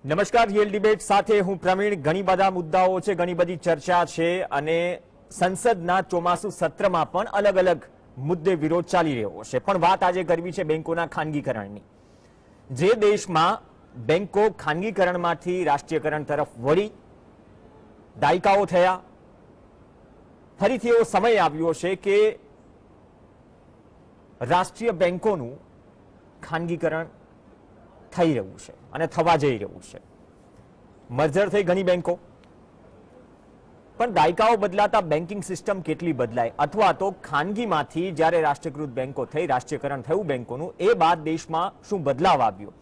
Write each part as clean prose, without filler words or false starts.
નમસ્કાર, real debate સાથે હું પ્રવીણ. ઘણી બધા મુદ્દાઓ છે, ઘણી બધી ચર્ચા છે અને સંસદના ચોમાસુ સત્રમાં પણ અલગ અલગ મુદ્દે વિરોધ ચાલી રહ્યો છે. પણ વાત આજે કરવી છે બેંકોના ખાનગીકરણની. જે દેશમાં બેંકો ખાનગીકરણમાંથી રાષ્ટ્રીયકરણ તરફ વળી દાયકાઓ થયા, ફરીથી એવો સમય આવ્યો છે કે રાષ્ટ્રીય બેંકોનું ખાનગીકરણ થઈ રહ્યું છે અને થવા જઈ રહ્યું છે. મર્જર થઈ ઘણી બેંકો, પણ દાયકાઓ બદલાતા બેન્કિંગ સિસ્ટમ કેટલી બદલાય, અથવા તો ખાનગીમાંથી જ્યારે રાષ્ટ્રીયકૃત બેંકો થઈ, રાષ્ટ્રીયકરણ થયું બેંકોનું, એ બાદ દેશમાં શું બદલાવ આવ્યો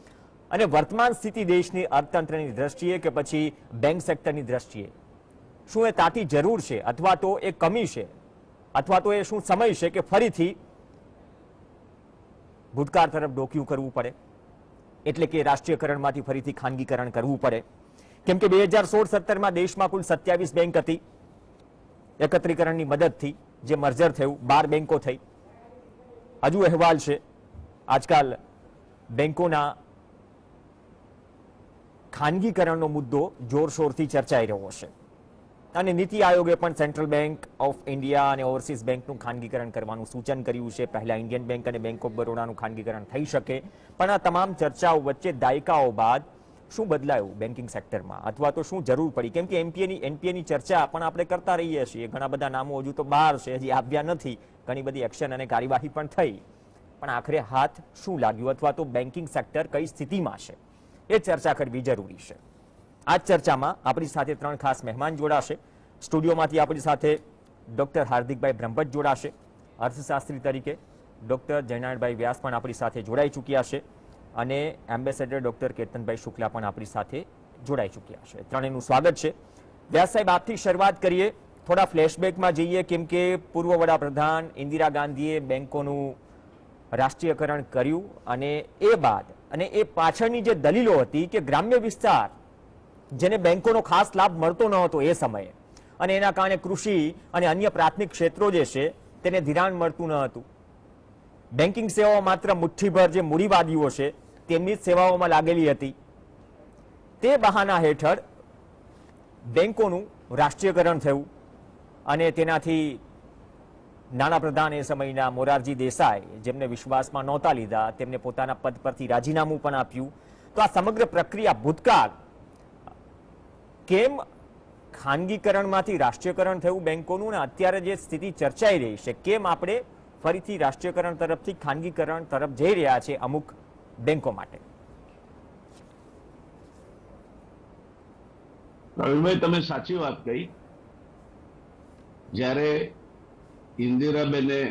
અને વર્તમાન સ્થિતિ દેશની અર્થતંત્રની દ્રષ્ટિએ કે પછી બેંક સેક્ટરની દ્રષ્ટિએ શું એ તાતી જરૂર છે, અથવા તો એ કમી છે, અથવા તો એ શું સમય છે કે ફરીથી ભૂતકાળ તરફ ડોકિયું કરવું પડે, એટલે કે રાષ્ટ્રીયકરણમાંથી ફરીથી ખાનગીકરણ કરવું પડે. કેમ કે 2016-17માં દેશમાં કુલ 27 બેંક હતી. એકત્રીકરણની મદદથી જે મર્જર થયું, 12 બેંકો થઈ. હજુ અહેવાલ છે, આજકાલ બેંકોના ખાનગીકરણનો મુદ્દો જોરશોરથી ચર્ચાઈ રહ્યો છે અને નીતિ આયોગે પણ સેન્ટ્રલ બેંક ઓફ ઇન્ડિયા અને ઓવરસીઝ બેંકનું ખાનગીકરણ કરવાનું સૂચન કર્યું છે. પહેલા ઇન્ડિયન બેંક અને બેંક ઓફ બરોડાનું ખાનગીકરણ થઈ શકે. પણ આ તમામ ચર્ચાઓ વચ્ચે દાયકાઓ બાદ શું બદલાયું બેન્કિંગ સેક્ટરમાં, અથવા તો શું જરૂર પડી? કેમ કે એનપીએની ચર્ચા પણ આપણે કરતા રહીએ છીએ. ઘણા બધા નામો હજુ તો બહાર છે, હજી આવ્યા નથી. ઘણી બધી એક્શન અને કાર્યવાહી પણ થઈ, પણ આખરે હાથ શું લાગ્યું, અથવા તો બેન્કિંગ સેક્ટર કઈ સ્થિતિમાં છે, એ ચર્ચા કરવી જરૂરી છે. આ ચર્ચામાં આપણી સાથે 3 ખાસ મહેમાન જોડાશે. સ્ટુડિયોમાંથી આપણી સાથે ડોક્ટર હાર્દિકભાઈ બ્રહ્મભટ્ટ જોડાશે, અર્થશાસ્ત્રી તરીકે. ડોક્ટર જયનારાયણભાઈ વ્યાસ પણ આપણી સાથે જોડાઈ ચૂક્યા છે અને એમ્બેસેડર ડોક્ટર કેતનભાઈ શુક્લા પણ આપણી સાથે જોડાઈ ચૂક્યા છે. ત્રણેયનું સ્વાગત છે. વ્યાસ સાહેબ, આપથી શરૂઆત કરીએ, થોડા ફ્લેશબેકમાં જઈએ. કેમ કે પૂર્વ વડાપ્રધાન ઇન્દિરા ગાંધીએ બેંકોનું રાષ્ટ્રીયકરણ કર્યું અને એ બાદ અને એ પાછળની જે દલીલો હતી કે ગ્રામ્ય વિસ્તાર જેને બેંકોનો ખાસ લાભ મળતો ન હતો એ સમયે, અને એના કારણે કૃષિ અને અન્ય પ્રાથમિક ક્ષેત્રો જે છે તેને ધિરાણ મળતું ન હતું. બેન્કિંગ સેવાઓ માત્ર મુઠ્ઠીભર જે મૂડીવાદીઓ છે તેમની જ સેવાઓમાં લાગેલી હતી. તે બહાના હેઠળ બેંકોનું રાષ્ટ્રીયકરણ થયું અને તેનાથી નાણાપ્રધાન એ સમયના મોરારજી દેસાઈ, જેમને વિશ્વાસમાં નહોતા લીધા, તેમને પોતાના પદ પરથી રાજીનામું પણ આપ્યું. તો આ સમગ્ર પ્રક્રિયા ભૂતકાળ કેમ ખાનગીકરણમાંથી રાષ્ટ્રીયકરણ થયું બેંકોનું, અને અત્યારે જે સ્થિતિ ચર્ચાઈ રહી છે, કેમ આપણે ફરીથી રાષ્ટ્રીયકરણ તરફથી ખાનગીકરણ તરફ જઈ રહ્યા છે અમુક બેંકો માટે? પ્રવીણભાઈ, તમે સાચી વાત કહી. જ્યારે ઇન્દિરાબેને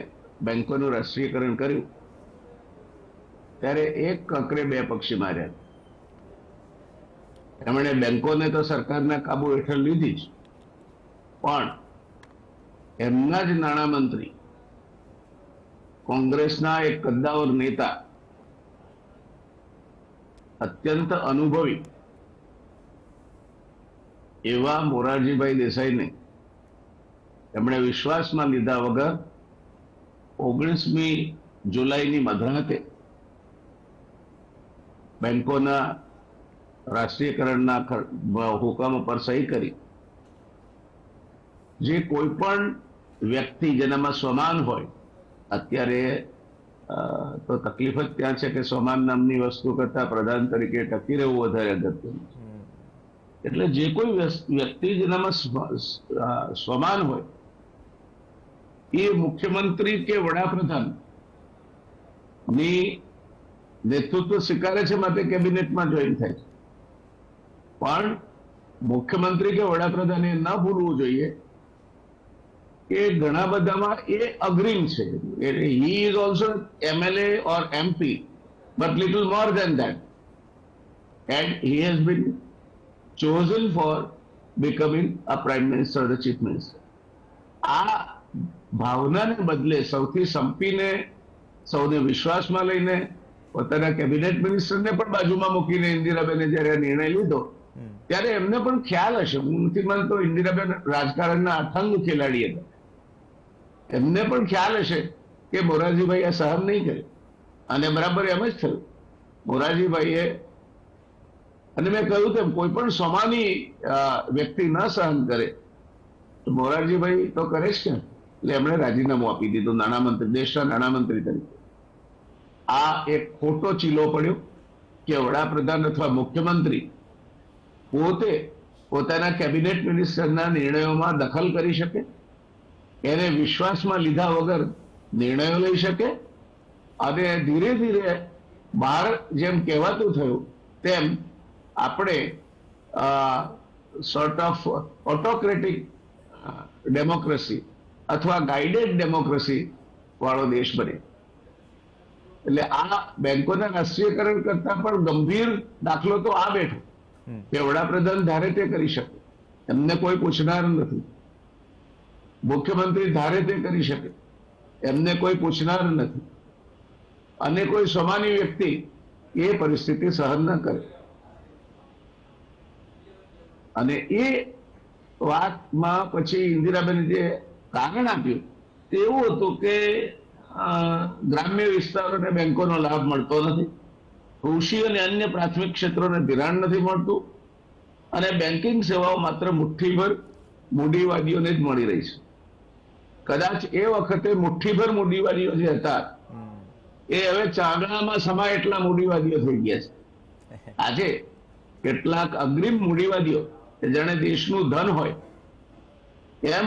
બેંકોનું રાષ્ટ્રીયકરણ કર્યું ત્યારે એક કકરે 2 પક્ષી માર્યા. એમણે બેંકોને તો સરકારના કાબુ હેઠળ લીધી જ, પણ એમના જ નાણામંત્રી, કોંગ્રેસના એક કદ્દાવર નેતા, અત્યંત અનુભવી એવા મોરારજીભાઈ દેસાઈને એમણે વિશ્વાસમાં લીધા વગર 19મી જુલાઈની મધરાતે બેંકોના રાષ્ટ્રીયકરણના હુકમ પર સહી કરી. જે કોઈ પણ વ્યક્તિ જેનામાં સ્વમાન હોય, અત્યારે તો તકલીફ જ ત્યાં છે કે સ્વમાન નામની વસ્તુ કરતા પ્રધાન તરીકે ટકી રહેવું વધારે અગત્યનું છે. એટલે જે કોઈ વ્યક્તિ જેનામાં સ્વમાન હોય એ મુખ્યમંત્રી કે વડાપ્રધાન ની નેતૃત્વ સ્વીકારે છે, માટે કેબિનેટમાં જોઈન થાય છે. પણ મુખ્યમંત્રી કે વડાપ્રધાને ન ભૂલવું જોઈએ કે ઘણા બધામાં એ અગ્રીમ છે. He is also MLA or MP, but little more than that, and he has been chosen for becoming a prime minister or the chief minister. આ ભાવનાને બદલે સૌથી સંપીને, સૌને વિશ્વાસમાં લઈને, પોતાના કેબિનેટ મિનિસ્ટરને પણ બાજુમાં મૂકીને ઇન્દિરાબેને જયારે નિર્ણય લીધો ત્યારે એમને પણ ખ્યાલ હશે. હું નથી માનતો ઇન્દિરાબેન રાજકારણના અથંગ ખેલાડી હતા. એમને પણ ખ્યાલ હશે કે મોરારજીભાઈ આ સહન નહીં કરે, અને બરાબર એમ જ થયું. મોરારજીભાઈએ અને મેં કહ્યું તેમ કોઈ પણ સ્વમાની વ્યક્તિ ન સહન કરે તો મોરારજીભાઈ તો કરે જ કેમ, એટલે એમણે રાજીનામું આપી દીધું નાણામંત્રી, દેશના નાણામંત્રી તરીકે. આ એક ખોટો ચીલો પડ્યો કે વડાપ્રધાન અથવા મુખ્યમંત્રી પોતે પોતાના કેબિનેટ મિનિસ્ટરના નિર્ણયોમાં દખલ કરી શકે, એને વિશ્વાસમાં લીધા વગર નિર્ણયો લઈ શકે, અને ધીરે ધીરે બહાર જેમ કહેવાતું થયું તેમ આપણે સોર્ટ ઓફ ઓટોક્રેટિક ડેમોક્રેસી અથવા ગાઈડેડ ડેમોક્રેસી વાળો દેશ બને. એટલે આ બેંકોના રાષ્ટ્રીયકરણ કરતા પણ ગંભીર દાખલો તો આ બેઠો કે વડાપ્રધાન ધારે તે કરી શકે, એમને કોઈ પૂછનાર નથી. મુખ્યમંત્રી ધારે તે કરી શકે, એમને કોઈ પૂછનાર નથી. અને કોઈ સ્વમાની વ્યક્તિ એ પરિસ્થિતિ સહન ન કરે. અને એ વાતમાં પછી ઇન્દિરાબેને જે કારણ આપ્યું તે એવું હતું કે ગ્રામ્ય વિસ્તારોને બેંકોનો લાભ મળતો નથી, કૃષિ અને અન્ય પ્રાથમિક ક્ષેત્રોને ધિરાણ નથી મળતું, અને બેન્કિંગ સેવાઓ માત્ર મુઠ્ઠીભર મૂડીવાદીઓને જ મળી રહી છે. કદાચ એ વખતે મુઠ્ઠીભર મૂડીવાદીઓ જે હતા એ હવે ચાંદડામાં સમાય એટલા મૂડીવાદીઓ થઈ ગયા છે. આજે કેટલાક અગ્રીમ મૂડીવાદીઓ જાણે દેશનું ધન હોય એમ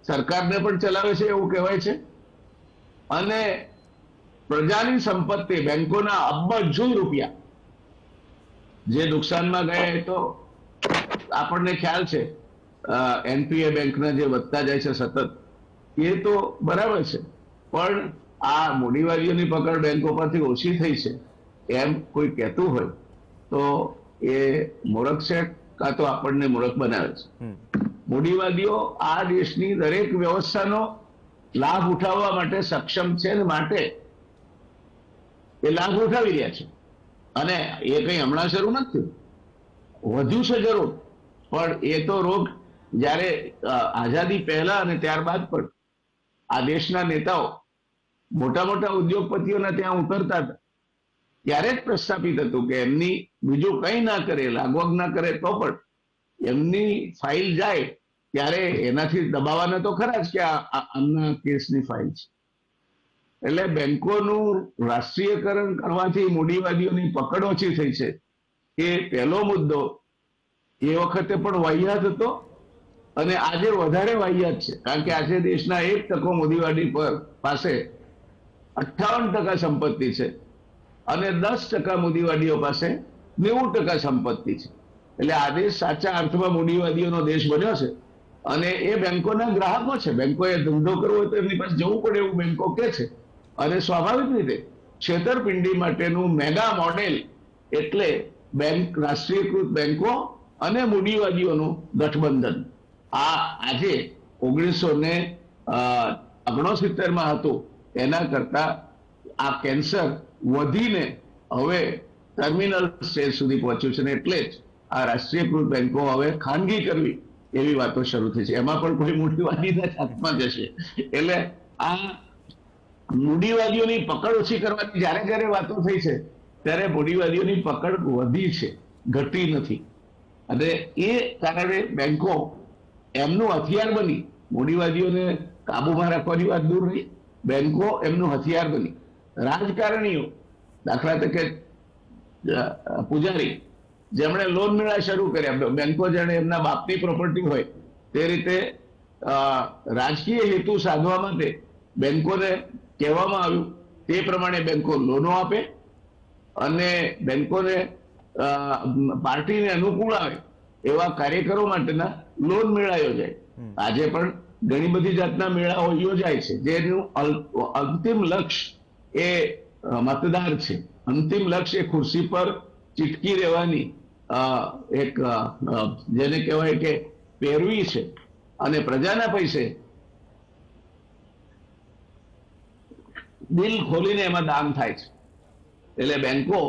સરકારને પણ ચલાવે છે એવું કહેવાય છે, અને પ્રજાની સંપત્તિ બેંકોના અબજો રૂપિયા જે નુકસાનમાં ગયા એ તો આપણને ખ્યાલ છે. એનપીએ બેંકના જે વધતા જાય છે સતત, એ તો બરાબર છે, પણ આ મૂડીવાદીઓની પકડ બેંકો પરથી ઓછી થઈ છે એમ કોઈ કહેતું હોય તો એ મૂર્ખ છે, કાં તો આપણને મૂર્ખ બનાવે છે. મૂડીવાદીઓ આ દેશની દરેક વ્યવસ્થાનો લાભ ઉઠાવવા માટે સક્ષમ છે, ને માટે એ લાભ ઉઠાવી રહ્યા છે. અને એ કઈ હમણાં શરૂ નથી, વધુ છે જરૂર, પણ એ તો રોગ જ્યારે આઝાદી પહેલા અને ત્યારબાદ પણ આ દેશના નેતાઓ મોટા મોટા ઉદ્યોગપતિઓના ત્યાં ઉતરતા હતા ત્યારે જ પ્રસ્થાપિત હતું કે એમની બીજું કંઈ ના કરે, લાગવગ ના કરે તો પણ એમની ફાઇલ જાય ત્યારે એનાથી દબાવવાના તો ખરા જ કે આમના કેસની ફાઇલ છે. એટલે બેંકોનું રાષ્ટ્રીયકરણ કરવાથી મૂડીવાદીઓની પકડ ઓછી થઈ છે એ પહેલો મુદ્દો એ વખતે પણ વાહિયાત હતો, અને આજે વધારે વાહિયાત છે. કારણ કે આજે દેશના 1% મૂડીવાદી પાસે 58% સંપત્તિ છે, અને 10% મૂડીવાદીઓ પાસે 90% સંપત્તિ છે. એટલે આ દેશ સાચા અર્થમાં મૂડીવાદીઓનો દેશ બન્યો છે, અને એ બેંકોના ગ્રાહકો છે. બેંકોએ ધંધો કરવો હોય તો એમની પાસે જવું પડે એવું બેંકો કે છે. અને સ્વાભાવિક રીતે છેતરપિંડી માટેનું મેગા મોડેલ એટલે બેંક, રાષ્ટ્રીયકૃત બેંકો અને મૂડીવાદીઓનું ગઠબંધન. આ આજે 1969માં હતું એના કરતા આ કેન્સર વધીને હવે ટર્મિનલ સ્ટેજ સુધી પહોંચ્યું છે, ને એટલે જ આ રાષ્ટ્રીયકૃત બેંકો હવે ખાનગી કરવી એવી વાતો શરૂ થઈ છે. એમાં પણ કોઈ મૂડીવાદીના હાથમાં જશે. એટલે આ મૂડીવાદીઓની પકડ ઓછી કરવાની જ્યારે જ્યારે વાતો થઈ છે ત્યારે મૂડીવાદીઓની પકડ વધી છે, ઘટી નથી. અને એ કારણે બેંકો એમનું હથિયાર બની, મૂડીવાદીઓને કાબુમાં રાખવાની વાત દૂર રહી, બેંકો એમનું હથિયાર બની. રાજકારણીઓ દાખલા તરીકે પૂજારી જેમણે લોન મેળા શરૂ કર્યા, બેંકો જાણે એમના બાપની પ્રોપર્ટી હોય તે રીતે રાજકીય હેતુ સાધવા માટે બેંકોને કહેવામાં આવ્યું તે પ્રમાણે બેંકો લોનો આપે, અને બેંકોને પાર્ટીને અનુકૂળ આવે એવા કાર્યકરો માટેના લોન મેળા યોજાય. આજે પણ ઘણી બધી જાતના મેળાઓ યોજાય છે, જેનું અંતિમ લક્ષ્ય એ મતદાર છે. અંતિમ લક્ષ્ય એ ખુરશી પર ચીટકી રહેવાની એક જેને કહેવાય કે પેરવી છે, અને પ્રજાના પૈસે દિલ ખોલીને એમાં દાન થાય છે. એટલે બેંકો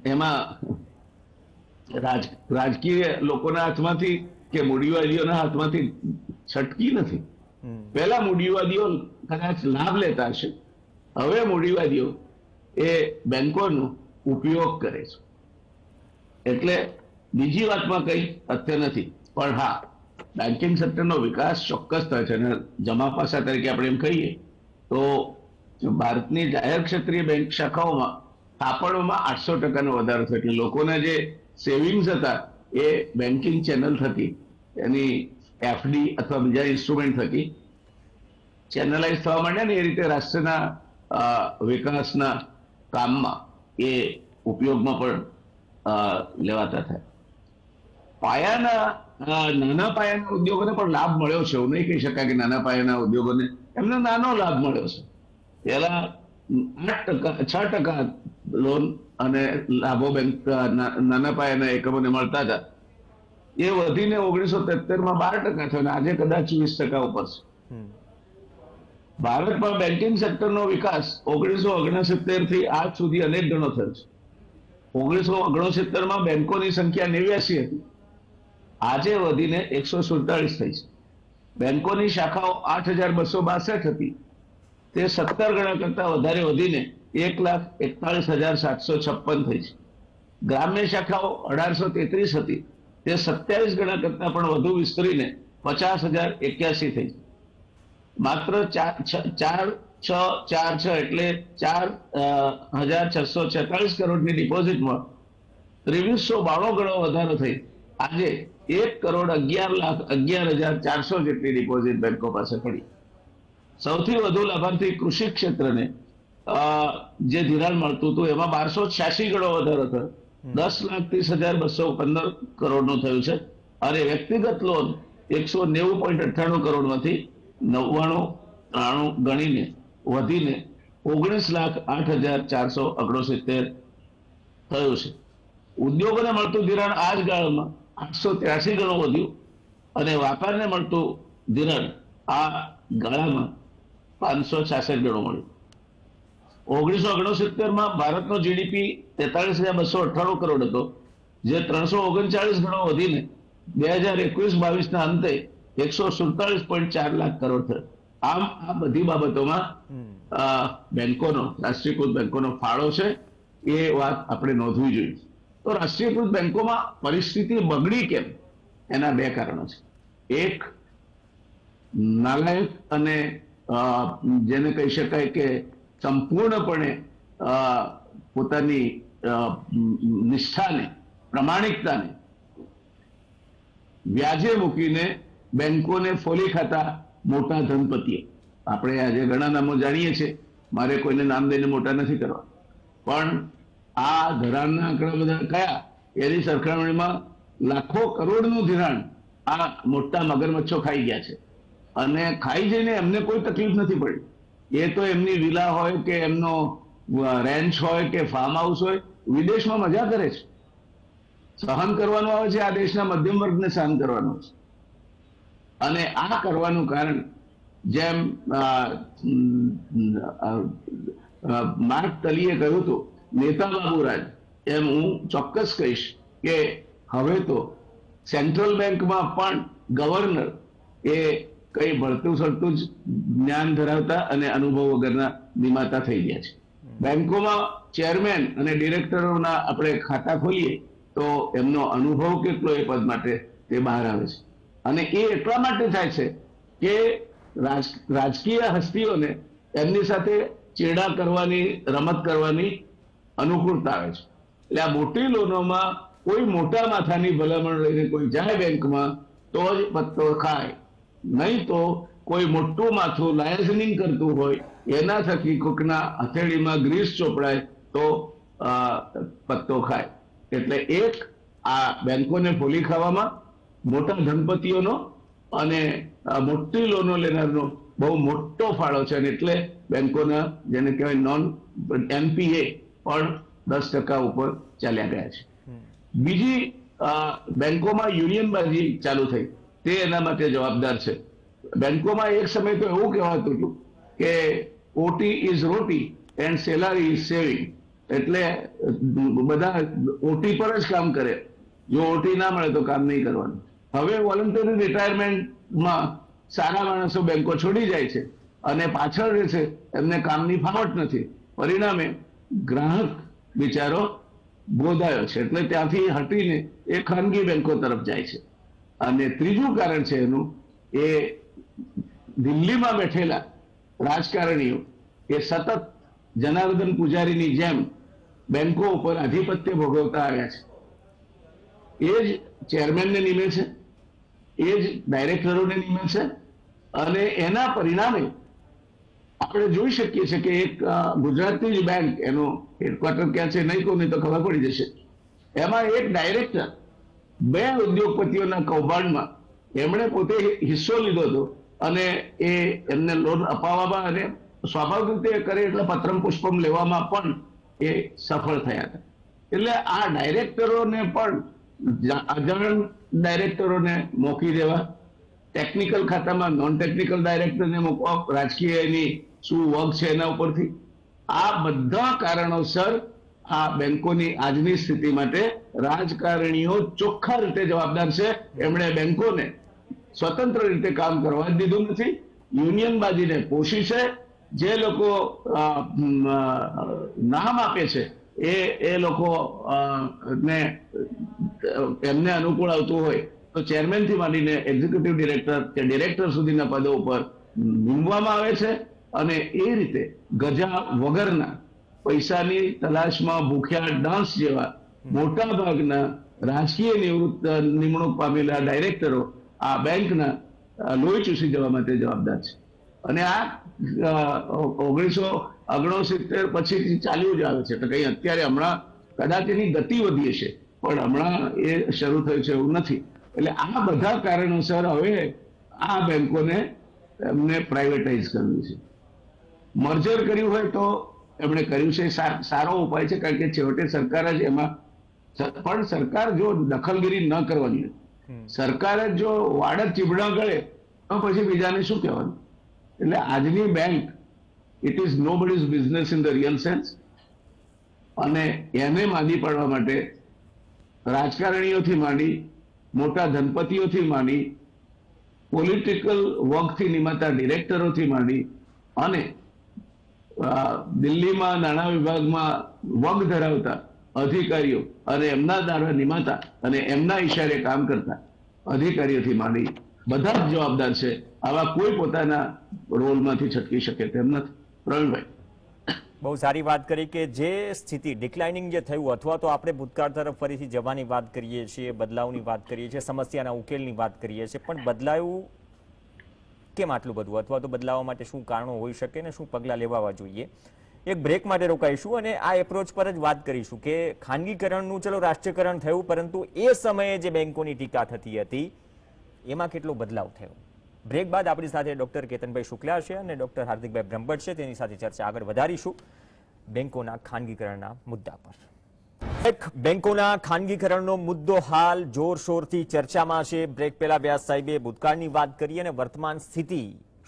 એમાં રાજકીય લોકોના હાથમાંથી કે મૂડીવાદીઓના હાથમાંથી છટકી નથી. પહેલા મૂડીવાદીઓ કદાચ લાભ લેતા હશે, હવે મૂડીવાદીઓ એ બેંકોનો ઉપયોગ કરે છે. એટલે બીજી વાતમાં કઈ તથ્ય નથી, પણ હા, બેન્કિંગ સેક્ટરનો વિકાસ ચોક્કસ થયો છે. અને જમા પાસા તરીકે આપણે એમ કહીએ તો ભારતની જાહેર ક્ષેત્રીય બેંક શાખાઓમાં થાપણોમાં 800% વધારો થયો. એટલે લોકોના જે સેવિંગ્સ હતા એ બેન્કિંગ ચેનલ થકી, એની એફડી અથવા બીજા ઇન્સ્ટ્રુમેન્ટ થકી ચેનલાઇઝ થવા માંડ્યા ને, એ રીતે રાષ્ટ્રના વિકાસના કામમાં એ ઉપયોગમાં પણ લેવાતા થાય. નાના પાયાના ઉદ્યોગોને પણ લાભ મળ્યો છે. એવું નહીં કહી શકાય કે નાના પાયાના ઉદ્યોગોને એમને નાનો લાભ મળ્યો છે. પહેલા 6% લોન અને લાભો બેંક નાના પાયાના એકમોને મળતા હતા. એ વધીને 1973માં 12% થયો, અને આજે કદાચ 20% ઉપર છે. ભારતમાં બેન્કિંગ સેક્ટરનો વિકાસ 1969 થી આજ સુધી અનેક ગણો થયો છે. 1969માં બેંકોની સંખ્યા 89 હતી, આજે વધીને 147 થઈ છે. બેંકોની શાખાઓ 8,262 હતી, તે 17 ગણા કરતા વધારે વધીને 1,41,756 થઈ છે. ગ્રામ્ય શાખાઓ 1,833 હતી, તે 27 ગણા કરતા પણ વધુ વિસ્તરીને 50,081 થઈ છે. માત્ર 4,646 એટલે 4,646 કરોડની ડિપોઝિટમાં 2392 ગણો વધારો થઈ આજે 1,11,11,400 જેટલી ડિપોઝિટ બેંકો પાસે પડી. સૌથી વધુ લાભાર્થી કૃષિ ક્ષેત્રને જે ધિરાણ મળતું હતું એમાં 1286 ગણો વધારો થયો, 10,30,215 કરોડનું થયું છે. અને વ્યક્તિગત લોન 190.98 કરોડમાંથી 99 ગણીને વધીને 19,08,469 થયું છે. ઉદ્યોગોને મળતું ધિરાણ આ જ ગાળામાં 883 ગણું વધ્યું, અને વ્યાપારને મળતું ધિરાણ આ ગાળામાં 566 ગણું મળ્યું. 1969માં ભારતનો જીડીપી 43,298 કરોડ હતો, જે 339 ગણો વધીને 2021-22ના અંતે 147.4 લાખ કરોડ થયો. આમ આ બધી બાબતોમાં બેંકોનો, રાષ્ટ્રીયકૃત બેંકોનો ફાળો છે, એ વાત આપણે નોંધવી જોઈએ. તો રાષ્ટ્રીયકૃત બેંકોમાં પરિસ્થિતિ બગડી કેમ? એના બે કારણો છે. એક, નાલાયક અને જેને કહી શકાય કે સંપૂર્ણપણે પોતાની નિષ્ઠાને, પ્રામાણિકતાને વ્યાજે મૂકીને બેંકોને ફોલી ખાતા મોટા ધનપતિઓ. આપણે આજે ઘણા નામો જાણીએ છીએ, મારે કોઈને નામ દઈને મોટા નથી કરવા, પણ આ ધિરાણના આંકડા બધા કયા, એની સરખામણીમાં લાખો કરોડનું ધિરાણ આ મોટા મગરમચ્છો ખાઈ ગયા છે. અને ખાઈ જઈને એમને કોઈ તકલીફ નથી પડી. એ તો એમની વિલા હોય કે એમનો રેન્ચ હોય કે ફાર્મ હાઉસ હોય, વિદેશમાં મજા કરે છે. સહન કરવાનું આવે છે, આ દેશના મધ્યમ વર્ગને સહન કરવાનું છે. અને આ કરવાનું કારણ, જેમ માર્ક તલીએ કહ્યું હતું, નેતા બાબુરાજ, એમ હું ચોક્કસ કહીશ કે હવે તો સેન્ટ્રલ બેંકમાં પણ ગવર્નર એ કઈ ભળતું સળતું જ જ્ઞાન ધરાવતા અને અનુભવ વગરના નિમાતા થઈ ગયા છે. બેંકોમાં ચેરમેન અને ડિરેક્ટરોના આપણે ખાતા ખોલીએ તો એમનો અનુભવ કેટલો એ પદ માટે તે બહાર આવે છે. અને એ એટલા માટે થાય છે કે રાજકીય હસ્તીઓને એમની સાથે ચેડા કરવાની, રમત કરવાની અનુકૂળતા આવે છે. એટલે આ મોટી લોનોમાં કોઈ મોટા માથાની ભલામણ લઈને કોઈ જાય બેંકમાં તો જ પત્તો ખાય, નહીં તો કોઈ મોટું માથું લાયઝનિંગ કરતું હોય એના થકી કોકના હથેળીમાં ગ્રીસ ચોપડાય તો પત્તો ખાય. એટલે એક, આ બેંકોને ફોલી ખાવામાં મોટા ધનપતિઓનો અને મોટી લોનો લેનારનો બહુ મોટો ફાળો છે. અને એટલે બેંકોના જેને કહેવાય નોન એનપીએ પણ 10% ઉપર ચાલ્યા ગયા છે. બીજી, બેંકોમાં યુનિયનબાજી ચાલુ થઈ, તે એના માટે જવાબદાર છે. બેંકોમાં એક સમય તો એવું કહેવાતું હતું કે OT is roti and salary is saving. એટલે બધા ઓટી પર જ કામ કરે, જો ઓટી ના મળે તો કામ નહીં કરવાનું. હવે વોલન્ટરી રિટાયરમેન્ટમાં સારા માણસો બેંકો છોડી જાય છે અને પાછળ રહે છે, એમને કામની ફાવટ નથી. પરિણામે ગ્રાહક બિચારો ગોદાયો છે, એટલે ત્યાંથી હટીને એ ખાનગી બેંકો તરફ જાય છે. અને ત્રીજું કારણ છે એનું, એ દિલ્હીમાં બેઠેલા રાજકારણીઓ એ સતત જનાર્દન પૂજારીની જેમ બેંકો ઉપર આધિપત્ય ભોગવતા આવ્યા છે. એ જ ચેરમેનને નિમે છે, એ જ ડાયરેક્ટરોને નિમે છે, અને એના પરિણામે આપણે જોઈ શકીએ છીએ કે એક ગુજરાતની જ બેંક, એનો હેડક્વાર્ટર ક્યાં છે નહીં કહું, નહીં તો ખબર પડી જશે, એમાં એક ડાયરેક્ટર 2 ઉદ્યોગપતિઓના કૌભાંડમાં એમણે પોતે હિસ્સો લીધો હતો અને એ એમને લોન અપાવવામાં અને સ્વાભાવિક રીતે કરે એટલે પત્રમ પુષ્પમ લેવામાં પણ એ સફળ થયા હતા. એટલે આ ડાયરેક્ટરોને પણ અજાણ ડાયરેક્ટરોને મોકલી દેવા, ટેકનિકલ ખાતામાં નોન ટેકનિકલ ડાયરેક્ટરને મૂકવા, રાજકીય એની શું વર્ગ છે એના ઉપરથી, આ બધા કારણોસર આ બેંકોની આજની સ્થિતિ માટે રાજકારણીઓ ચોખ્ખા રીતે જવાબદાર છે. એમણે બેંકોને સ્વતંત્ર રીતે કામ કરવા દીધું નથી, યુનિયનબાજીને પોષી છે. જે લોકો નામ આપે છે એ લોકો ને એમને અનુકૂળ આવતું હોય તો ચેરમેન થી માંડીને એક્ઝિક્યુટિવ ડિરેક્ટર કે ડિરેક્ટર સુધીના પદો ઉપર નીમવામાં આવે છે. અને એ રીતે ગજા વગરના પૈસાની તલાશમાં ભૂખ્યા ડાન્સ જેવા મોટા ભાગના રાજકીય નિમણૂક પામેલા ડાયરેક્ટરો આ બેંકના લોહી ચૂસી જવા માટે જવાબદાર છે. અને આ 1969 પછી ચાલ્યું જ આવે છે. તો કઈ અત્યારે હમણાં કદાચ એની ગતિ વધી હશે, પણ હમણાં એ શરૂ થયું છે એવું નથી. એટલે આ બધા કારણોસર હવે આ બેંકોને એમને પ્રાઇવેટાઇઝ કરવી છે. મર્જર કર્યું હોય તો એમણે કર્યું છે, સારો ઉપાય છે, કારણ કે છેવટે સરકાર જ એમાં, પણ સરકાર જો દખલગીરી ન કરવાની, સરકાર જ જો વાડક ચીબડા કરે તો પછી બીજાને શું કહેવાનું. એટલે આજની bank it is nobody's business in the real sense. અને એને માંદી પાડવા માટે રાજકારણીઓથી માંડી, મોટા ધનપતિઓથી માંડી, પોલિટિકલ વર્ગથી નિમાતા ડિરેક્ટરોથી માંડી અને દિલ્હીમાં નાણાં વિભાગમાં વર્ગ ધરાવતા અધિકારીઓ અને એમના દ્વારા નિમાતા અને એમના ઈશારે કામ કરતા અધિકારીઓથી માંડી બધા જ જવાબદાર છે. આવા કોઈ પોતાના રોલમાંથી છટકી શકે તેમ નથી. પ્રવીણભાઈ, બહુ સારી વાત કરી કે જે સ્થિતિ ડિક્લાઇનિંગ જે થયું, અથવા તો આપણે ભૂતકાળ તરફ ફરીથી જવાની વાત કરીએ છીએ, બદલાવની વાત કરીએ છીએ, સમસ્યાના ઉકેલની વાત કરીએ છીએ, પણ બદલાયું કેમ આટલું બધું, અથવા તો બદલાવવા માટે શું કારણો હોઈ શકે ને શું પગલાં લેવા જોઈએ. એક બ્રેક માટે રોકાઈશું અને આ એપ્રોચ પર જ વાત કરીશું કે ખાનગીકરણનું ચલો રાષ્ટ્રીયકરણ થયું, પરંતુ એ સમયે જે બેંકોની ટીકા થતી હતી એમાં કેટલો બદલાવ થયો. બ્રેક બાદ આપણી સાથે ડોક્ટર કેતનભાઈ શુક્લા છે અને ડોક્ટર હાર્દિકભાઈ બ્રહ્મભટ્ટ છે, તેની સાથે ચર્ચા આગળ વધારીશું બેંકોના ખાનગીકરણના મુદ્દા પર. બેંકોના ખાનગીકરણનો મુદ્દો હાલ જોરશોરથી ચર્ચામાં છે. બ્રેક પહેલા વ્યાસ સાહેબે ભૂતકાળની વાત કરી અને વર્તમાન સ્થિતિ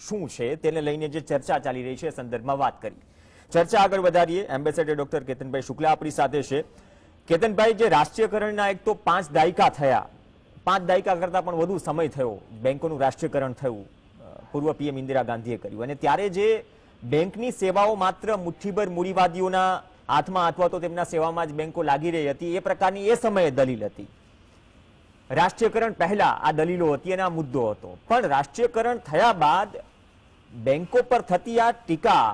શું છે તેને લઈને જે ચર્ચા ચાલી રહી છે સંદર્ભમાં વાત કરી. ચર્ચા આગળ વધારીએ. એમ્બેસેડર ડોક્ટર કેતનભાઈ શુક્લા આપણી સાથે છે. કેતનભાઈ, જે રાષ્ટ્રીયકરણના એક તો 5 દાયકા થયા, 5 દાયકા કરતા પણ વધુ સમય થયો બેંકોનું રાષ્ટ્રીયકરણ થયું, પૂર્વ પીએમ ઇન્દિરા ગાંધીએ કર્યું, અને ત્યારે જે બેંકની સેવાઓ માત્ર મુઠ્ઠીભર મૂડીવાદીઓના હાથમાં અથવા તો તેમના સેવામાં જ બેંકો લાગી રહી હતી, એ પ્રકારની એ સમયે દલીલ હતી. રાષ્ટ્રીયકરણ પહેલા આ દલીલો હતી અને આ મુદ્દો હતો. પણ રાષ્ટ્રીયકરણ થયા બાદ બેંકો પર થતી આ ટીકા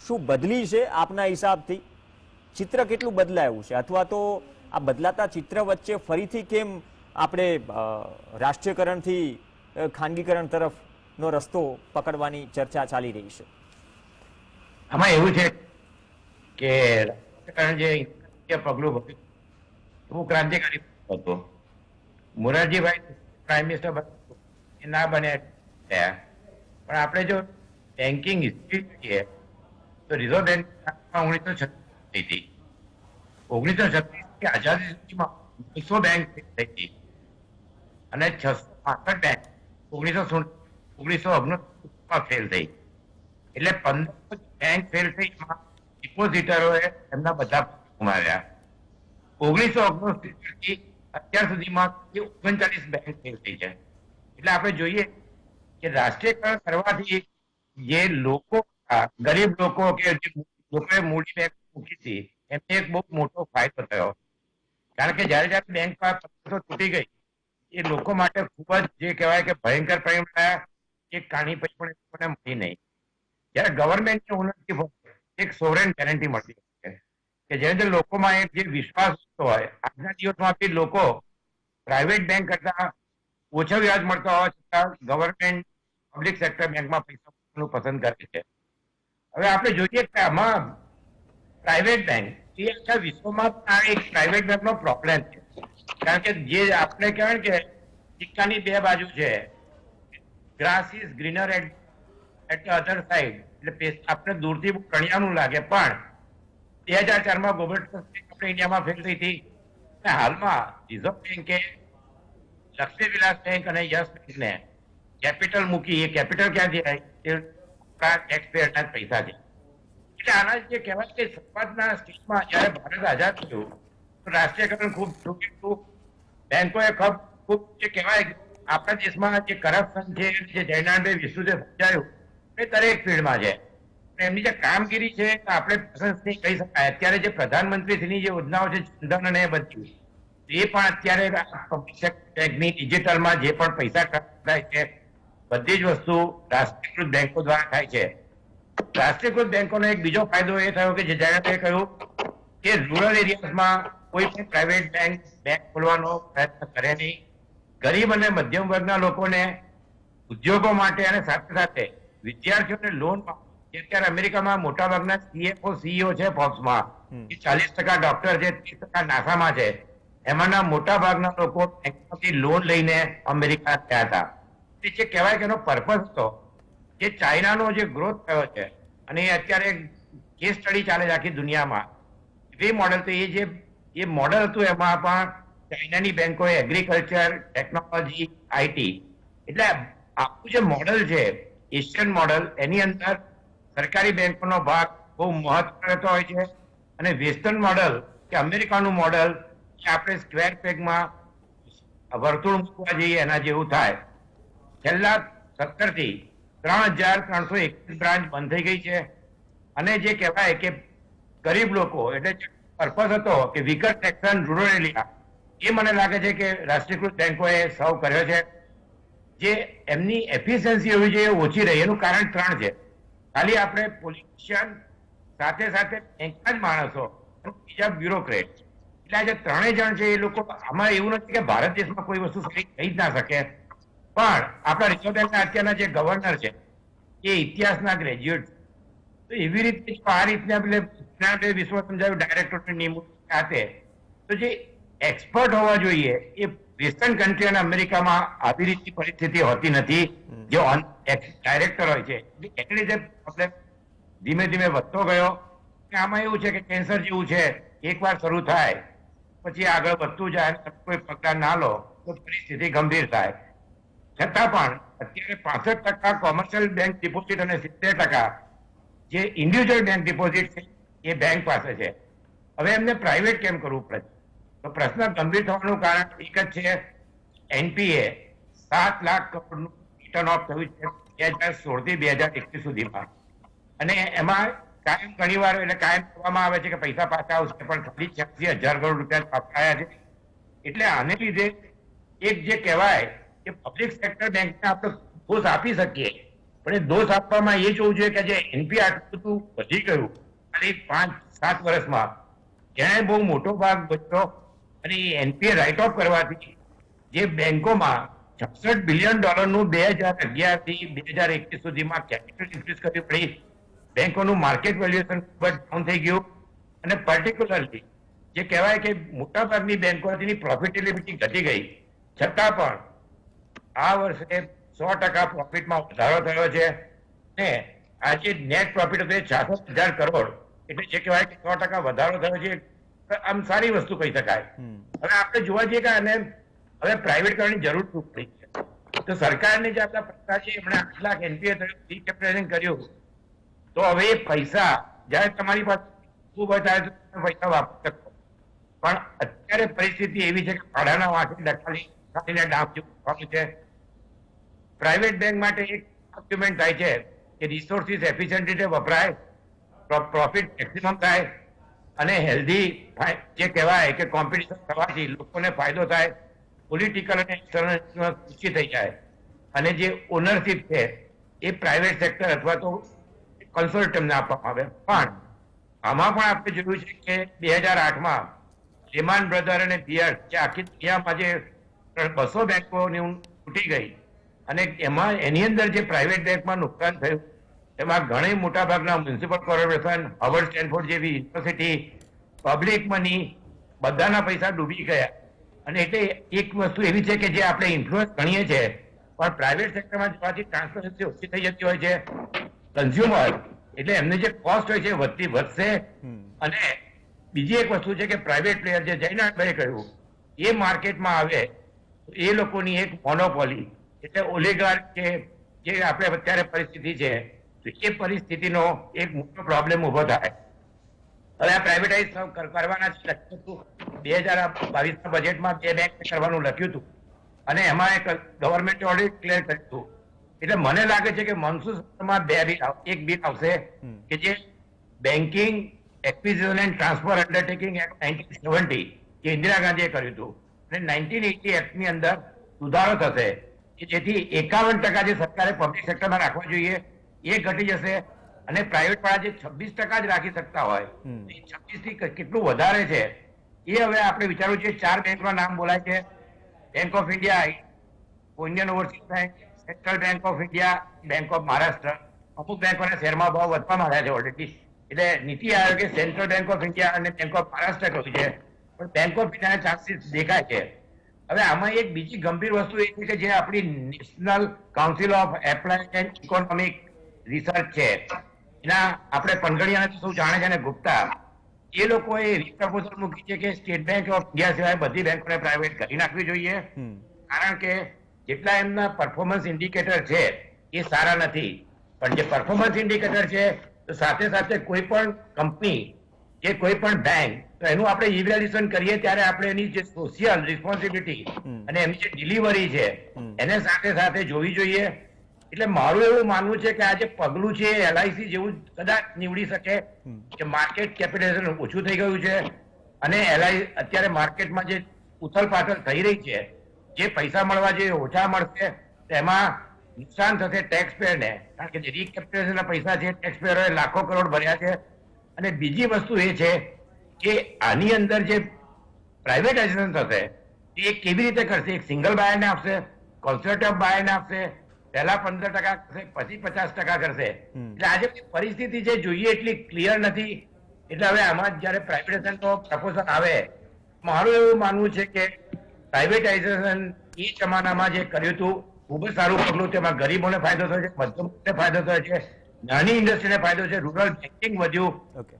શું બદલી છે આપના હિસાબથી? ચિત્ર કેટલું બદલાયું છે, અથવા તો આ બદલાતા ચિત્ર વચ્ચે ફરીથી કેમ આપણે રાષ્ટ્રીયકરણથી ખાનગીકરણ તરફનો રસ્તો પકડવાની ચર્ચા ચાલી રહી છે? આમાં એવું છે કે રાજકારણ જે પગલું ભર્યું એવું ક્રાંતિકારી હતું. મોરારજીભાઈ પ્રાઇમ મિનિસ્ટર એ ના બન્યા થયા, પણ આપણે જો બેન્કિંગ હિસ્ટ્રી જોઈએ તો રિઝર્વ બેંક 1936 થઈ હતી. 1936 થી આઝાદી સુધીમાં 200 બેંક થઈ હતી અને 665 બેંક 1969 ફેલ થઈ. એટલે 15 બેંક ફેલ થઈ, ડિપોઝિટરોએ એમના બધા ગુમાવ્યા. 1969 થી અત્યાર સુધીમાં 39 બેંક ફેલ થઈ છે. એટલે આપણે જોઈએ કે રાષ્ટ્રીયકરણ કરવાથી જે લોકો, ગરીબ લોકો કે જે લોકોએ મૂડી બેંક મૂકી હતી, એમને એક બહુ મોટો ફાયદો થયો. કારણ કે જયારે બેંક તૂટી ગઈ એ લોકો માટે ખૂબ જ જે કહેવાય કે ભયંકર પરિણામ આવ્યા. એક કાણી પછી પણ એ લોકોને મળી નહીં. જયારે ગવર્મેન્ટની ઓનરશીપ હોય એક સોવરેન ગેરંટી મળતી હોય છે કે જેને અંદર લોકોમાં એક જે વિશ્વાસ હોય. આજના દિવસમાં બી લોકો પ્રાઇવેટ બેંક કરતા ઓછા વ્યાજ મળતા હોવા છતાં ગવર્મેન્ટ પબ્લિક સેક્ટર બેંકમાં પૈસા મૂકવાનું પસંદ કરે છે. હવે આપણે જોઈએ કે આમાં પ્રાઇવેટ બેંક એ આખા વિશ્વમાં આ એક પ્રાઇવેટ બેંકનો પ્રોબ્લેમ છે. કારણ કે જે આપણે કહેવાય કે સિક્કાની બે બાજુ છે. Grass is greener at the other side. એટલે આપણે દૂરથી કણિયાનું લાગે પણ 2004માં ગોબર્ટ આપણે ઇન્ડિયામાં ફેલ થઈ હતી. હાલમાં રિઝર્વ બેંકે લક્ષ્મી વિલાસ બેંક અને યસ બેંકને કેપિટલ મૂકી. એ કેપિટલ ક્યાંથી આવી? ટેક્સ પેયરના પૈસા છે. એટલે આના જે કહેવાય કે શરૂઆતના સ્ટેજમાં જયારે ભારત આઝાદ થયું તો રાષ્ટ્રીયકરણ ખૂબ થયું. બેંકોએ ખૂબ જે કહેવાય આપણા દેશમાં જે કરપ્શન છે જે જયનારાયણભાઈ વિશ્રુતે સમજાયું એ દરેક ફિલ્ડમાં છે. એમની જે કામગીરી છે આપણે પ્રશંસનીય કહી શકાય. અત્યારે જે પ્રધાનમંત્રીની જે યોજનાઓ છે જનધન અને એ બધી એ પણ અત્યારે પબ્લિક બેંકની ડિજિટલમાં જે પણ પૈસા થાય છે બધી જ વસ્તુ રાષ્ટ્રીયકૃત બેંકો દ્વારા થાય છે. રાષ્ટ્રીયકૃત બેંકોનો એક બીજો ફાયદો એ થયો કે જે જયંતે કહ્યું કે રૂરલ એરિયામાં કોઈ પણ પ્રાઇવેટ બેંક ખોલવાનો પ્રયત્ન કરે નહીં. ગરીબ અને મધ્યમ વર્ગના લોકોને ઉદ્યોગો માટે અને સાથે સાથે વિદ્યાર્થીઓને લોન. અત્યારે અમેરિકામાં મોટા ભાગના CFO CEO છે ફોર્બ્સમાં, 40% ડોક્ટર છે, 30% નાસામાં છે. એમાંના મોટા ભાગના લોકો બેંકમાંથી લોન લઈને અમેરિકા ગયા હતા. જે કહેવાય કે એનો પર્પઝ હતો જે ચાઇનાનો જે ગ્રોથ થયો છે અને એ અત્યારે કેસ સ્ટડી ચાલે છે આખી દુનિયામાં. એ મોડલ તો એ મોડલ હતું એમાં પણ ચાઇનાની બેંકોએ એગ્રીકલ્ચર, ટેકનોલોજી, IT એટલે આખું જે મોડલ છે એશિયન મોડલ એની અંદર સરકારી બેંકોનો ભાગ બહુ મહત્વ રહેતો હોય છે. અને વેસ્ટર્ન મોડલ કે અમેરિકાનું મોડલ આપણે સ્ક્વેર પેગમાં વર્તુળ મૂકવા જઈએ એના જેવું થાય. છેલ્લા 17 થી 3,321 બ્રાન્ચ બંધ થઈ ગઈ છે. અને જે કહેવાય કે ગરીબ લોકો એટલે પર્પઝ હતો કે વીકર સેક્શન રૂરલ એરિયા એ મને લાગે છે કે રાષ્ટ્રીયકૃત બેંકોએ સર્વ કર્યો છે. જે એમની એફિશિયન્સી હોવી જોઈએ ઓછી રહી એનું કારણ 3 છે. ખાલી આપણે પોલિટિશિયન સાથે સાથે બેંકના જ માણસો બીજા બ્યુરોક્રેટ એટલે આ જે ત્રણેય જણ છે એ લોકો આમાં એવું નથી કે ભારત દેશમાં કોઈ વસ્તુ સારી થઈ જ ના શકે. પણ આપણા રિઝર્વ બેંકના અત્યારના જે ગવર્નર છે એ ઇતિહાસના ગ્રેજ્યુએટ. તો એવી રીતે આ રીતના વિશ્વ સમજાવ્યું ડાયરેક્ટરની નિમણૂક ખાતે તો જે એક્સપર્ટ હોવા જોઈએ એ વેસ્ટર્ન કન્ટ્રી અને અમેરિકામાં આવી રીતની પરિસ્થિતિ હોતી નથી. જે ડાયરેક્ટર હોય છે એની લીધે પ્રોબ્લેમ ધીમે ધીમે વધતો ગયો. આમાં એવું છે કે કેન્સર જેવું છે એકવાર શરૂ થાય પછી આગળ વધતું જાય. કોઈ પગલા ના લો તો પરિસ્થિતિ ગંભીર થાય. છતાં પણ અત્યારે 65% કોમર્શિયલ બેંક ડિપોઝિટ અને 70% જે ઇન્ડિવિજ્યુઅલ બેંક ડિપોઝિટ છે એ બેંક પાસે છે. હવે એમને પ્રાઇવેટ કેમ કરવું પડે? તો પ્રશ્ન ગંભીર થવાનું કારણ એક જ છે. NPA 7 લાખ કરોડનું રિટર્ન ઓફ થયું છે 2016 થી 2021 સુધીમાં. અને એમાં કાયમ ઘણી વાર એટલે કાયમ કહેવામાં આવે છે કે પૈસા પાછા આવશે પણ ખાલી 86,000 કરોડ રૂપિયા પાછા આવ્યા છે. એટલે આને લીધે એક જે કહેવાય કે પબ્લિક સેક્ટર બેંકને આપણે દોષ આપી શકીએ પણ એ દોષ આપવામાં એ જોવું જોઈએ કે જે NPA આટલું બધું વધી ગયું ખાલી 5-7 વર્ષમાં જેને બહુ મોટો ભાગ બચ્યો અને એ NPA રાઇટ ઓફ કરવાથી જે બેંકોમાં $66 બિલિયન નું 2011 થી 2021 સુધીમાં કેપિટલ ઇન્ક્રીઝ કરવી પડી. બેંકોનું માર્કેટ વેલ્યુએશન ખૂબ જ ડાઉન થઈ ગયું. અને પર્ટિક્યુલરલી જે કહેવાય કે મોટાભાગની બેંકોની પ્રોફિટેબિલિટી ઘટી ગઈ. છતાં પણ આ વર્ષે 100% પ્રોફિટમાં વધારો થયો છે. ને આજે નેટ પ્રોફિટ હતો 66,000 કરોડ એટલે જે કહેવાય કે 100% વધારો થયો છે. આમ સારી વસ્તુ કહી શકાય. હવે આપણે જોવા જઈએ કે આને હવે પ્રાઇવેટ કરવાની જરૂર શું પડી છે? તો સરકારની જે આપણા પૈસા છે એમણે 8 લાખ NPA રીકેપિટલાઇઝિંગ કર્યું. તો હવે એ પૈસા જયારે તમારી પાસે ખૂબ હોય ત્યારે તમે પૈસા વાપરી શકો. પણ અત્યારે પરિસ્થિતિ એવી છે કે ભાડાના વાંચી લખાડીને ડામ જેવું છે. પ્રાઇવેટ બેંક માટે એક આર્ગ્યુમેન્ટ થાય છે કે રિસોર્સિસ એફિશિયન્ટ રીતે વપરાય, પ્રોફિટ મેક્સિમમ થાય અને હેલ્ધી જે કહેવાય કે કોમ્પિટિશન થવાથી લોકોને ફાયદો થાય, પોલિટિકલ અને એક્સટર્નલ ઓછી થઈ જાય, અને જે ઓનરશિપ છે એ પ્રાઇવેટ સેક્ટર અથવા તો કન્સોર્ટિયમને આપવામાં આવે. પણ આમાં પણ આપણે જોયું છે કે 2008માં લેમાન બ્રધર અને બિયર્ડ જે આખી દુનિયામાં જે 200 બેંકોની તૂટી ગઈ અને એમાં એની અંદર જે પ્રાઇવેટ બેંકમાં નુકસાન થયું એમાં ઘણી મોટા ભાગના મ્યુનિસિપલ કોર્પોરેશન, હાર્વર્ડ, સ્ટેનફોર્ડ જેવી યુનિવર્સિટી, પબ્લિક મની બધાના પૈસા ડૂબી ગયા. અને એટલે એક વસ્તુ એવી છે કે જે આપણે ઇન્ફ્લુઅન્સ ગણીએ છીએ પણ પ્રાઇવેટ સેક્ટરમાં જવાથી ટ્રાન્સપરન્સી ઓછી થઈ જતી હોય છે. કન્ઝ્યુમર એટલે એમની જે કોસ્ટ હોય છે વધશે. અને બીજી એક વસ્તુ છે કે પ્રાઇવેટ પ્લેયર જે જયનાથભાઈ કહ્યું એ માર્કેટમાં આવે તો એ લોકોની એક મોનોપોલી એટલે ઓલિગાર્ક કે જે આપણે અત્યારે પરિસ્થિતિ છે તો એ પરિસ્થિતિનો એક મોટો પ્રોબ્લેમ ઉભો થાય. હવે આ પ્રાઇવેટાઇઝ કરવાના લખ્યું હતું 2022ના બજેટમાં 2 બેંક કરવાનું લખ્યું હતું અને એમાં એક ગવર્મેન્ટે ઓડિટ ક્લિયર કર્યું હતું. એટલે મને લાગે છે કે મોન્સૂન સત્રમાં એક બિલ આવશે કે જે banking acquisition and transfer undertaking act 1970 જે ઇન્દિરા ગાંધીએ કર્યું હતું અને 1980 એક્ટની અંદર સુધારો થશે કે જેથી 51% જે સરકારે પબ્લિક સેક્ટરમાં રાખવા જોઈએ એ ઘટી જશે અને પ્રાઇવેટ વાળા જે 26% જ રાખી શકતા હોય એ 26 થી કેટલું વધારે છે એ હવે આપણે વિચારવું છે. 4 બેંકના નામ બોલાય છે: bank of India, Indian overseas bank, central bank of India, bank of Maharashtra. અમુક બેંકોના શેરમાં ભાવ વધવા માંડ્યા છે ઓલરેડી. એટલે નીતિ આયોગે સેન્ટ્રલ બેંક ઓફ ઇન્ડિયા અને બેંક ઓફ મહારાષ્ટ્ર કહ્યું છે પણ બેંક ઓફ ઇન્ડિયાના ચાન્સીસ દેખાય છે. હવે આમાં એક બીજી ગંભીર વસ્તુ એ છે કે જે આપણી national council of applied and economic research છે એના આપણે પનગડિયાને સૌ જાણે છે ને ગુપ્તા, એ લોકોએ પ્રપોઝલ મૂકી છે કે સ્ટેટ બેંક ઓફ ઇન્ડિયા સિવાય બધી બેંકોને પ્રાઇવેટ કરી નાખવી જોઈએ. કારણ કે જેટલા એમના પરફોર્મન્સ ઇન્ડિકેટર છે એ સારા નથી. પણ જે પરફોર્મન્સ ઇન્ડિકેટર છે તો સાથે સાથે કોઈ પણ કંપની કે કોઈ પણ બેંક તો એનું આપણે ઇવેલ્યુએશન કરીએ ત્યારે આપણે એની જે સોશિયલ રિસ્પોન્સિબિલિટી અને એની જે ડિલિવરી છે એને સાથે સાથે જોવી જોઈએ. એટલે મારું એવું માનવું છે કે આ જે પગલું છે એલઆઈસી જેવું કદાચ નીવડી શકે કે માર્કેટ કેપિટલાઇઝેશન ઓછું થઈ ગયું છે અને અત્યારે માર્કેટમાં જે ઉથલ પાથલ થઈ રહી છે, જે પૈસા મળવા જે ઓછા મળશે તેમાં નુકસાન થશે ટેક્સ પેયરને. કારણ કે જે રીકેપિટલાઇઝેશનના પૈસા છે ટેક્સ પેયરોએ લાખો કરોડ ભર્યા છે. અને બીજી વસ્તુ એ છે કે આની અંદર જે પ્રાઇવેટાઇઝેશન થશે એ કેવી રીતે કરશે? એક સિંગલ બાયરને આપશે, કોન્સર્ટિવ બાયરને આપશે, પહેલા 15% કરશે, પછી 50% કરશે. એટલે આજે પરિસ્થિતિ જે જોઈએ એટલી ક્લિયર નથી. એટલે હવે આમાં જયારે પ્રાઇવેટાઇઝેશનનો પ્રપોઝલ આવે, મારું એવું માનવું છે કે પ્રાઇવેટાઇઝેશન એ જમાનામાં જે કર્યું હતું ખૂબ જ સારું પગલું. તેમાં ગરીબોને ફાયદો થયો છે, મધ્યમને ફાયદો થયો છે, નાની ઇન્ડસ્ટ્રીને ફાયદો છે, રૂરલ બેન્કિંગ વધ્યું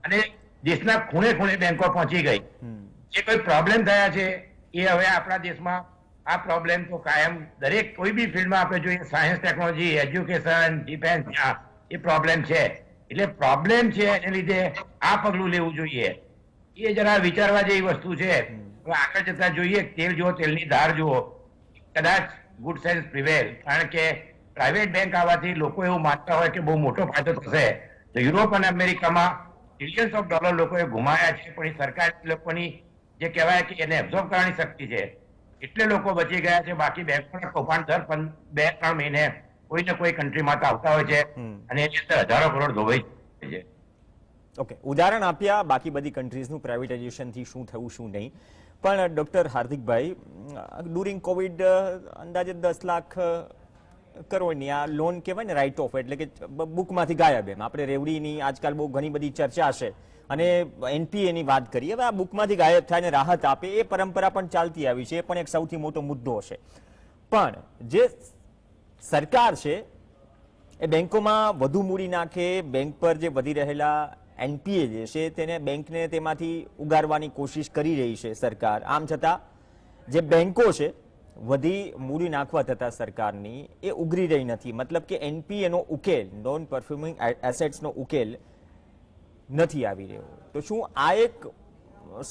અને દેશના ખૂણે ખૂણે બેંકો પહોંચી ગઈ. જે કોઈ પ્રોબ્લેમ થયા છે એ હવે આપણા દેશમાં આ પ્રોબ્લેમ તો કાયમ દરેક કોઈ બી ફિલ્ડમાં આપણે જોઈએ, સાયન્સ, ટેકનોલોજી, એજ્યુકેશન, ડિફેન્સ, એ પ્રોબ્લેમ છે. એટલે પ્રોબ્લેમ છે એને લીધે આ પગલું લેવું જોઈએ. એ જરા વિચારવા જેવી વસ્તુ છે. હવે આગળ જતા જોઈએ, તેલ જુઓ, તેલની ધાર જુઓ, કદાચ ગુડ સેન્સ પ્રિવેલ. કારણ કે પ્રાઇવેટ બેંક આવવાથી લોકો એવું માનતા હોય કે બહુ મોટો ફાયદો થશે. તો યુરોપ અને અમેરિકામાં બિલિયન્સ ઓફ ડોલર લોકોએ ગુમાયા છે પણ એ સરકાર લોકોની જે કહેવાય કે એને એબ્ઝોર્બ કરવાની શક્તિ છે એટલે લોકો બચી ગયા છે. બાકી બેંકોના કૌભાંડ દર 2-3 મહિને કોઈ ને કોઈ કન્ટ્રીમાં તો આવતા હોય છે અને એની અંદર હજારો કરોડ ધોવાઈ છે. ઓકે, ઉદાહરણ આપ્યા બાકી બધી કન્ટ્રીઝનું પ્રાઇવેટાઇઝેશનથી શું થયું શું નહીં. પણ ડોક્ટર હાર્દિકભાઈ, ડ્યુરિંગ કોવિડ અંદાજે 10 લાખ કરોડની આ લોન કહેવાય ને રાઇટ ઓફ, એટલે કે બુકમાંથી ગાયબ. એમ આપણે રેવડીની આજકાલ બહુ ઘણી બધી ચર્ચા છે અને એનપીએની વાત કરીએ. હવે આ બુકમાંથી ગાયબ થાય ને રાહત આપે એ પરંપરા પણ ચાલતી આવી છે, એ પણ એક સૌથી મોટો મુદ્દો છે. પણ જે સરકાર છે એ બેંકોમાં વધુ મૂડી નાખે, બેંક પર જે વધી રહેલા એનપીએ જે છે તેને બેંકને તેમાંથી ઉગારવાની કોશિશ કરી રહી છે સરકાર. આમ છતાં જે બેંકો છે વધી મૂડી નાખવા થતા સરકારની એ ઉગરી રહી નથી. મતલબ કે એનપીએનો ઉકેલ, નોન પરફોર્મિંગ એસેટ્સનો ઉકેલ નથી આવી રહ્યો. તો શું આ એક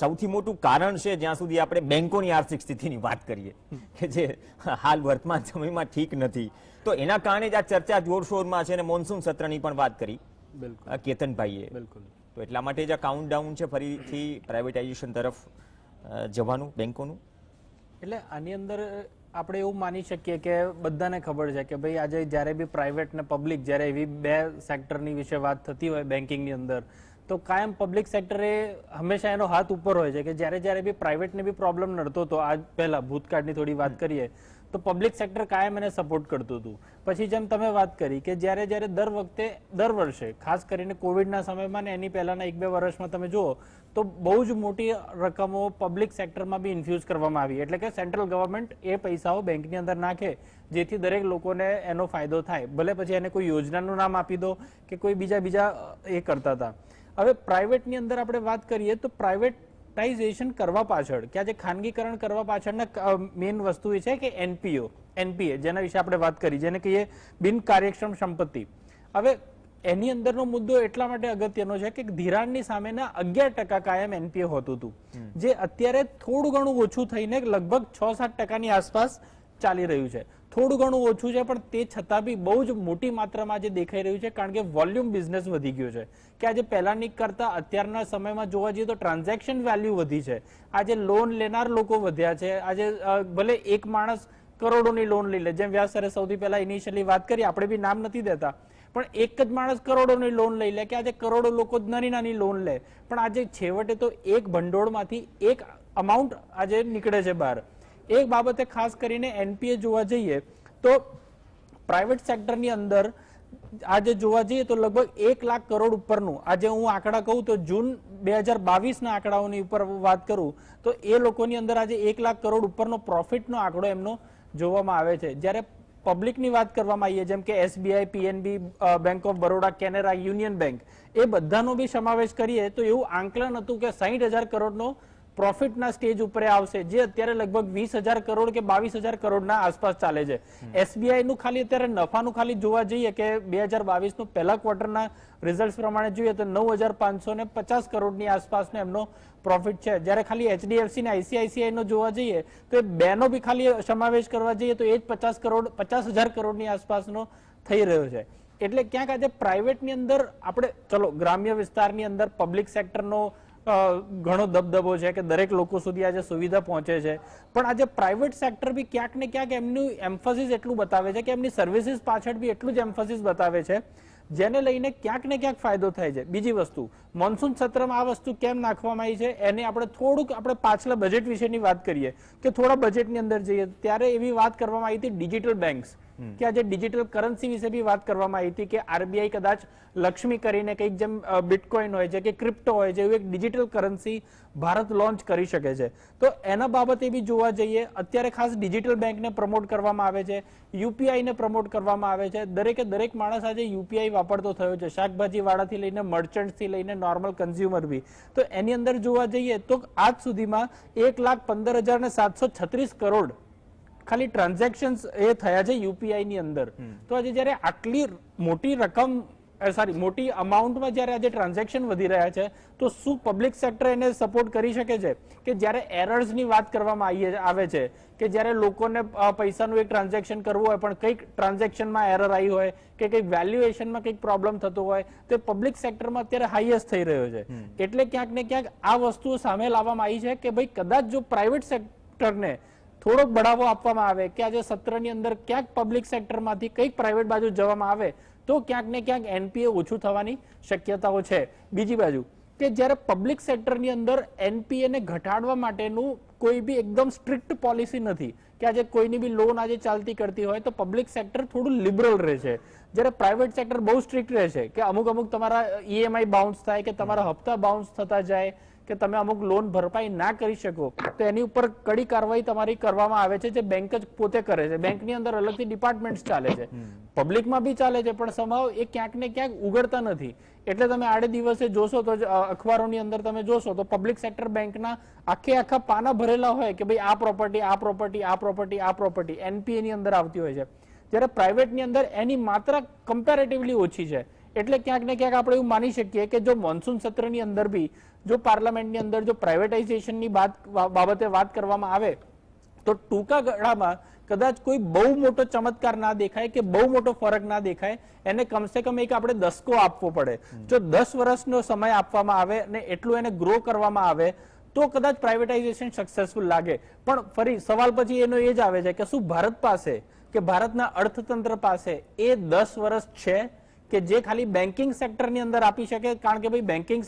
સૌથી મોટું કારણ છે જ્યાં સુધી આપણે બેંકોની આર્થિક સ્થિતિની વાત કરીએ કે જે હાલ વર્તમાન સમયમાં ઠીક નથી? તો એના કારણે જ આ ચર્ચા જોરશોરમાં છે અને મોન્સૂન સત્રની પણ વાત કરી કેતનભાઈએ. બિલકુલ. તો એટલા માટે જ આ કાઉન્ટડાઉન છે ફરીથી પ્રાઇવેટાઇઝેશન તરફ જવાનું બેંકોનું. એટલે આની અંદર આપણે એવું માની શકીએ કે બધાને ખબર છે કે ભાઈ આજે જ્યારે બી પ્રાઇવેટ ને પબ્લિક જ્યારે એવી બે સેક્ટરની વિશે વાત થતી હોય બેન્કિંગની અંદર, તો કાયમ પબ્લિક સેક્ટરે હંમેશા એનો હાથ ઉપર હોય છે કે જ્યારે બી પ્રાઇવેટને બી પ્રોબ્લેમ નડતો હતો, આજ પહેલા ભૂતકાળની થોડી વાત કરીએ તો પબ્લિક સેક્ટર કાયમ એને સપોર્ટ કરતું હતું. પછી જેમ તમે વાત કરી કે જ્યારે દર વર્ષે ખાસ કરીને કોવિડના સમયમાં ને એની પહેલાના 1-2 વર્ષમાં તમે જુઓ તો બહુ જ મોટી રકમો પબ્લિક સેક્ટરમાં બી ઇન્ફ્યુઝ કરવામાં આવી, એટલે કે સેન્ટ્રલ ગવર્મેન્ટ એ પૈસાઓ બેંકની અંદર નાખે જેથી દરેક લોકોને એનો ફાયદો થાય, ભલે પછી એને કોઈ યોજનાનું નામ આપી દો કે કોઈ બીજા એ કરતા હતા. હવે પ્રાઇવેટની અંદર આપણે વાત કરીએ તો પ્રાઇવેટાઇઝેશન કરવા પાછળ કે આજે ખાનગીકરણ કરવા પાછળના મેઇન વસ્તુ એ છે કે એનપીએ જેના વિશે આપણે વાત કરી, જેને કહીએ બિન કાર્યક્ષમ સંપત્તિ. હવે એની અંદરનો મુદ્દો એટલા માટે અગત્યનો છે કે ધિરાણની સામેના 11% કાયમ એનપીએ હોતું હતું, જે અત્યારે થોડું ઘણું ઓછું થઈને લગભગ 6-7% આસપાસ ચાલી રહ્યું છે. થોડું ઘણું ઓછું છે પણ તે છતાં બી બહુ જ મોટી માત્રામાં આજે દેખાઈ રહ્યું છે, કારણ કે વોલ્યુમ બિઝનેસ વધી ગયો છે કે આજે પહેલાની કરતા અત્યારના સમયમાં જોવા જઈએ તો ટ્રાન્ઝેક્શન વેલ્યુ વધી છે. આજે લોન લેનાર લોકો વધ્યા છે. આજે ભલે એક માણસ કરોડોની લોન લઈ લે, જેમ વ્યાસ સરે સૌથી પહેલા ઇનિશિયલી વાત કરી, આપણે બી નામ નથી દેતા, પણ એક જ માણસ કરોડોની લોન લઈ લે કે આજે કરોડો લોકો નાની લોન લે, પણ આજે છેવટે તો એક ભંડોળમાંથી એક અમાઉન્ટ આજે નીકળે છે બહાર. એક બાબતે ખાસ કરીને એનપીએ જોવા જઈએ તો પ્રાઇવેટ સેક્ટરની અંદર આજે જોવા જઈએ તો લગભગ 1 લાખ કરોડ ઉપરનું, આજે હું આંકડા કહું તો જૂન 2022ના આંકડાઓની ઉપર વાત કરું તો એ લોકોની અંદર આજે 1 લાખ કરોડ ઉપરનો પ્રોફિટનો આંકડો એમનો જોવામાં આવે છે. જ્યારે પબ્લિકની વાત કરવામાં આવીએ જેમ કે SBI, PNB, Bank of Baroda, Canara, Union Bank, એ બધાનો બી સમાવેશ કરીએ તો એવું આંકલન હતું કે 60,000 કરોડનો પ્રોફિટના સ્ટેજ ઉપર આવશે, જે અત્યારે લગભગ 20,000 કરોડ કે 22,000 કરોડના આસપાસ ચાલે છે. એસબીઆઈ નું ખાલી અત્યારે નફાનું ખાલી જોવા જઈએ કે 2022 નું પહેલા ક્વાર્ટરના રિઝલ્ટ પ્રમાણે જોઈએ તો 9,550 કરોડની આસપાસનો એમનો પ્રોફિટ છે. જ્યારે ખાલી એચડીએફસી ને આઈસીઆઈસીઆઈ નો જોવા જઈએ તો એ બેનો બી ખાલી સમાવેશ કરવા જઈએ તો એ જ 50,000 કરોડની આસપાસનો થઈ રહ્યો છે. એટલે ક્યાંક આજે પ્રાઇવેટની અંદર આપણે ચલો ગ્રામ્ય વિસ્તારની અંદર પબ્લિક સેક્ટરનો ઘણો દબદબો છે કે દરેક લોકો સુધી આજે સુવિધા પહોંચે છે, પણ આજે પ્રાઇવેટ સેક્ટર બી ક્યાંક ને ક્યાંક એમનું એમ્ફોસિસ એટલું બતાવે છે કે એમની સર્વિસીસ પાછળ બી એટલું જ એમ્ફોસિસ બતાવે છે, જેને લઈને ક્યાંક ને ક્યાંક ફાયદો થાય છે. બીજી વસ્તુ, મોન્સૂન સત્રમાં આ વસ્તુ કેમ નાખવામાં આવી છે એને આપણે થોડુંક આપણે પાછલા બજેટ વિશેની વાત કરીએ કે થોડા બજેટની અંદર જઈએ ત્યારે એવી વાત કરવામાં આવી હતી ડિજિટલ બેંક્સ, કે આજે ડિજિટલ કરન્સી વિશે બી વાત કરવામાં આવી હતી કે આરબીઆઈ કદાચ લક્ષ્મી કરીને કંઈક જેમ બિટકોઇન હોય છે કે ક્રિપ્ટો હોય છે એવું એક ડિજિટલ કરન્સી ભારત લોન્ચ કરી શકે છે. તો એના બાબતે બી જોવા જઈએ અત્યારે ખાસ ડિજિટલ બેંકને પ્રમોટ કરવામાં આવે છે, યુપીઆઈને પ્રમોટ કરવામાં આવે છે. દરેક માણસ આજે યુપીઆઈ વાપરતો થયો છે, શાકભાજી વાળાથી લઈને મર્ચન્ટથી લઈને નોર્મલ કન્ઝ્યુમર બી. તો એની અંદર જોવા જઈએ તો આજ સુધીમાં 1,15,736 કરોડ ખાલી ટ્રાન્ઝેક્શન એ થયા છે યુપીઆઈ ની અંદર. તો આજે જયારે આટલી મોટી રકમ મોટી અમાઉન્ટમાં જયારે આજે ટ્રાન્ઝેક્શન વધી રહ્યા છે તો શું પબ્લિક સેક્ટર એને સપોર્ટ કરી શકે છે કે જયારે એરર્સની વાત કરવામાં આવે છે કે જયારે લોકોને પૈસાનું એક ટ્રાન્ઝેક્શન કરવું હોય પણ કંઈક ટ્રાન્ઝેક્શનમાં એરર આવી હોય કે કંઈક વેલ્યુએશનમાં કંઈક પ્રોબ્લેમ થતો હોય તો પબ્લિક સેક્ટરમાં અત્યારે હાઈએસ્ટ થઈ રહ્યો છે. એટલે ક્યાંક ને ક્યાંક આ વસ્તુઓ સામે લાવવામાં આવી છે કે ભાઈ કદાચ જો પ્રાઇવેટ સેક્ટરને થોડોક બઢાવો આપવામાં આવે કે આજે સત્રની અંદર ક્યાંક પબ્લિક સેક્ટરમાંથી કંઈક પ્રાઇવેટ બાજુ જવામાં આવે તો ક્યાંક ને ક્યાંક એનપીએ ઓછું થવાની શક્યતાઓ છે. બીજી બાજુ કે જ્યારે પબ્લિક સેક્ટરની અંદર એનપીએ ને ઘટાડવા માટેનું કોઈ બી એકદમ સ્ટ્રિક્ટ પોલિસી નથી કે આજે કોઈની બી લોન આજે ચાલતી કરતી હોય તો પબ્લિક સેક્ટર થોડું લિબરલ રહે છે, જ્યારે પ્રાઇવેટ સેક્ટર બહુ સ્ટ્રિક્ટ રહે છે કે અમુક તમારા ઈએમઆઈ બાઉન્સ થાય કે તમારા હપ્તા બાઉન્સ થતા જાય કે તમે અમુક લોન ભરપાઈ ના કરી શકો તો એની ઉપર કડી કાર્યવાહી તમારી કરવામાં આવે છે, જે બેંક જ પોતે કરે છે. બેંકની અંદર અલગથી ડિપાર્ટમેન્ટ્સ ચાલે છે, પબ્લિકમાં બી ચાલે છે, પણ સમાવ એ ક્યાંક ને ક્યાંક ઉગડતા નથી. એટલે તમે આડે દિવસે જોશો તો અખબારોની અંદર તમે જોશો તો પબ્લિક સેક્ટર બેંકના આખા પાના ભરેલા હોય કે ભાઈ આ પ્રોપર્ટી આ પ્રોપર્ટી આ પ્રોપર્ટી આ પ્રોપર્ટી એનપીએ ની અંદર આવતી હોય છે, જ્યારે પ્રાઇવેટની અંદર એની માત્રા કમ્પેરેટિવલી ઓછી છે. એટલે ક્યાંક ને ક્યાંક આપણે એવું માની શકીએ કે જો મોન્સૂન સત્રની અંદર બી જો પાર્લામેન્ટની અંદર જો પ્રાઇવેટાઇઝેશનની બાબતે વાત કરવામાં આવે તો ટૂંકા ગાળામાં કદાચ કોઈ બહુ મોટો ચમત્કાર ના દેખાય કે બહુ મોટો ફરક ના દેખાય, એને કમસે કમ એક આપણે દસકો આપવો પડે. જો 10 વર્ષનો સમય આપવામાં આવે અને એટલું એને ગ્રો કરવામાં આવે તો કદાચ પ્રાઇવેટાઇઝેશન સક્સેસફુલ લાગે. પણ ફરી સવાલ પછી એનો એ જ આવે છે કે શું ભારત પાસે કે ભારતના અર્થતંત્ર પાસે એ 10 વર્ષ છે કે જે ખાલી બેન્કિંગ સેક્ટરની અંદર આપી શકે? કારણ કે ભાઈ બેન્કિંગ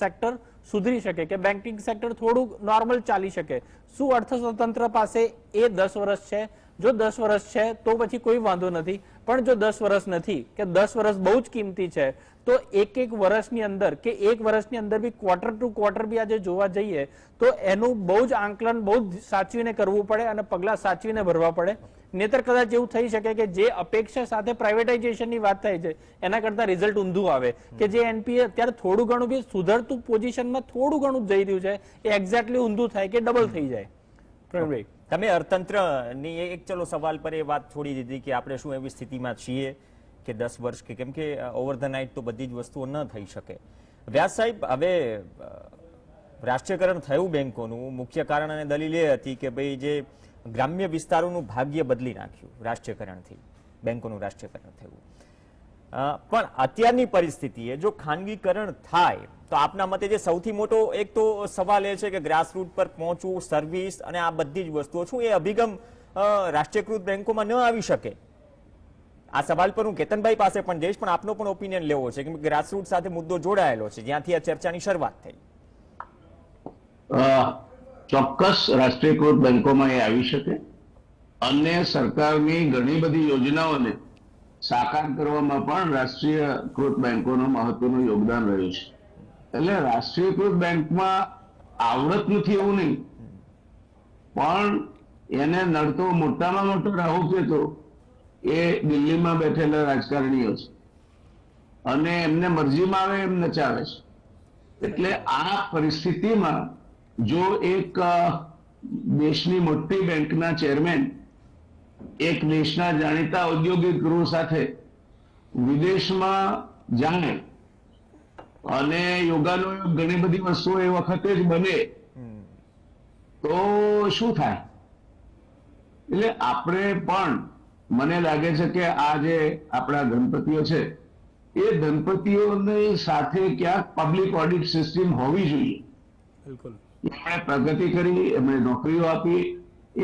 સેક્ટર સુધરી શકે કે બેન્કિંગ સેક્ટર થોડું નોર્મલ ચાલી શકે. શું અર્થતંત્ર પાસે એ 10 વર્ષ છે? જો 10 વર્ષ છે તો પછી કોઈ વાંધો નથી, પણ જો 10 વર્ષ નથી કે 10 વર્ષ બહુ જ કિંમતી છે તો એક વર્ષની અંદર કે એક વર્ષની અંદર બી ક્વાર્ટર ટુ ક્વાર્ટર બી આજે જોવા જઈએ તો એનું બહુ જ આંકલન બહુ જ સાચવીને કરવું પડે અને પગલા સાચવીને ભરવા પડે. નહીતર કદાચ એવું થઈ શકે કે જે અપેક્ષા સાથે પ્રાઇવેટાઇઝેશનની વાત થાય છે એના કરતા રિઝલ્ટ ઊંધું આવે કે જે એનપીએ અત્યારે થોડું ઘણું બી સુધરતું પોઝિશનમાં થોડું ઘણું જઈ રહ્યું છે એ એક્ઝેક્ટલી ઊંધું થાય કે ડબલ થઈ જાય. પ્રવીણભાઈ, તમે અર્થતંત્રની એક ચલો સવાલ પર એ વાત છોડી દીધી કે આપણે શું એવી સ્થિતિમાં છીએ કે 10 વર્ષ કે કેમ કે ઓવર ધ નાઇટ તો બધી જ વસ્તુઓ ન થઈ શકે. વ્યાસ સાહેબ, હવે રાષ્ટ્રીયકરણ થયું બેંકોનું, મુખ્ય કારણ અને દલીલ એ હતી કે ભાઈ જે ગ્રામ્ય વિસ્તારોનું ભાગ્ય બદલી નાખ્યું રાષ્ટ્રીયકરણથી, બેંકોનું રાષ્ટ્રીયકરણ થયું. પણ અત્યારની પરિસ્થિતિએ જો ખાનગીકરણ થાય તો આપના મતે જે સૌથી મોટો એક તો સવાલ એ છે કે ગ્રાસરૂટ પર પહોંચવું, સર્વિસ અને આ બધી જ વસ્તુઓ, શું એ અભિગમ રાષ્ટ્રીયકૃત બેંકોમાં ન આવી શકે? આ સવાલ પર હું કેતનભાઈ પાસે પણ જઈશ, પણ આપનો પણ ઓપિનિયન લેવો છે કે ગ્રાસરૂટ સાથે મુદ્દો જોડાયેલો છે જ્યાંથી આ ચર્ચાની શરૂઆત થઈ. ચોક્કસ રાષ્ટ્રીયકૃત બેંકોમાં એ આવી શકે અને સરકારની ઘણી બધી યોજનાઓને સાકાર કરવામાં પણ રાષ્ટ્રીયકૃત બેંકોનું મહત્વનું યોગદાન રહ્યું છે. એટલે રાષ્ટ્રીયકૃત બેંકમાં આવડત નથી એવું નહીં, પણ એને નડતો મોટામાં મોટો રાહુ કેતો એ દિલ્હીમાં બેઠેલા રાજકારણીઓ છે અને એમને મરજીમાં આવે એમ નચાવે છે. એટલે આ પરિસ્થિતિમાં જો એક દેશની મોટી બેંકના ચેરમેન એક દેશના જાણીતા ઔદ્યોગિક ગૃહ સાથે વિદેશમાં જાય અને યોગાનો ઘણી બધી વસ્તુઓ એ વખતે જ બને તો શું થાય? એટલે આપણે પણ, મને લાગે છે કે આ જે આપણા ગણપતિઓ છે એ ગણપતિઓની સાથે ક્યાંક પબ્લિક ઓડિટ સિસ્ટમ હોવી જોઈએ. બિલકુલ. એમણે પ્રગતિ કરી, એમણે નોકરીઓ આપી, એ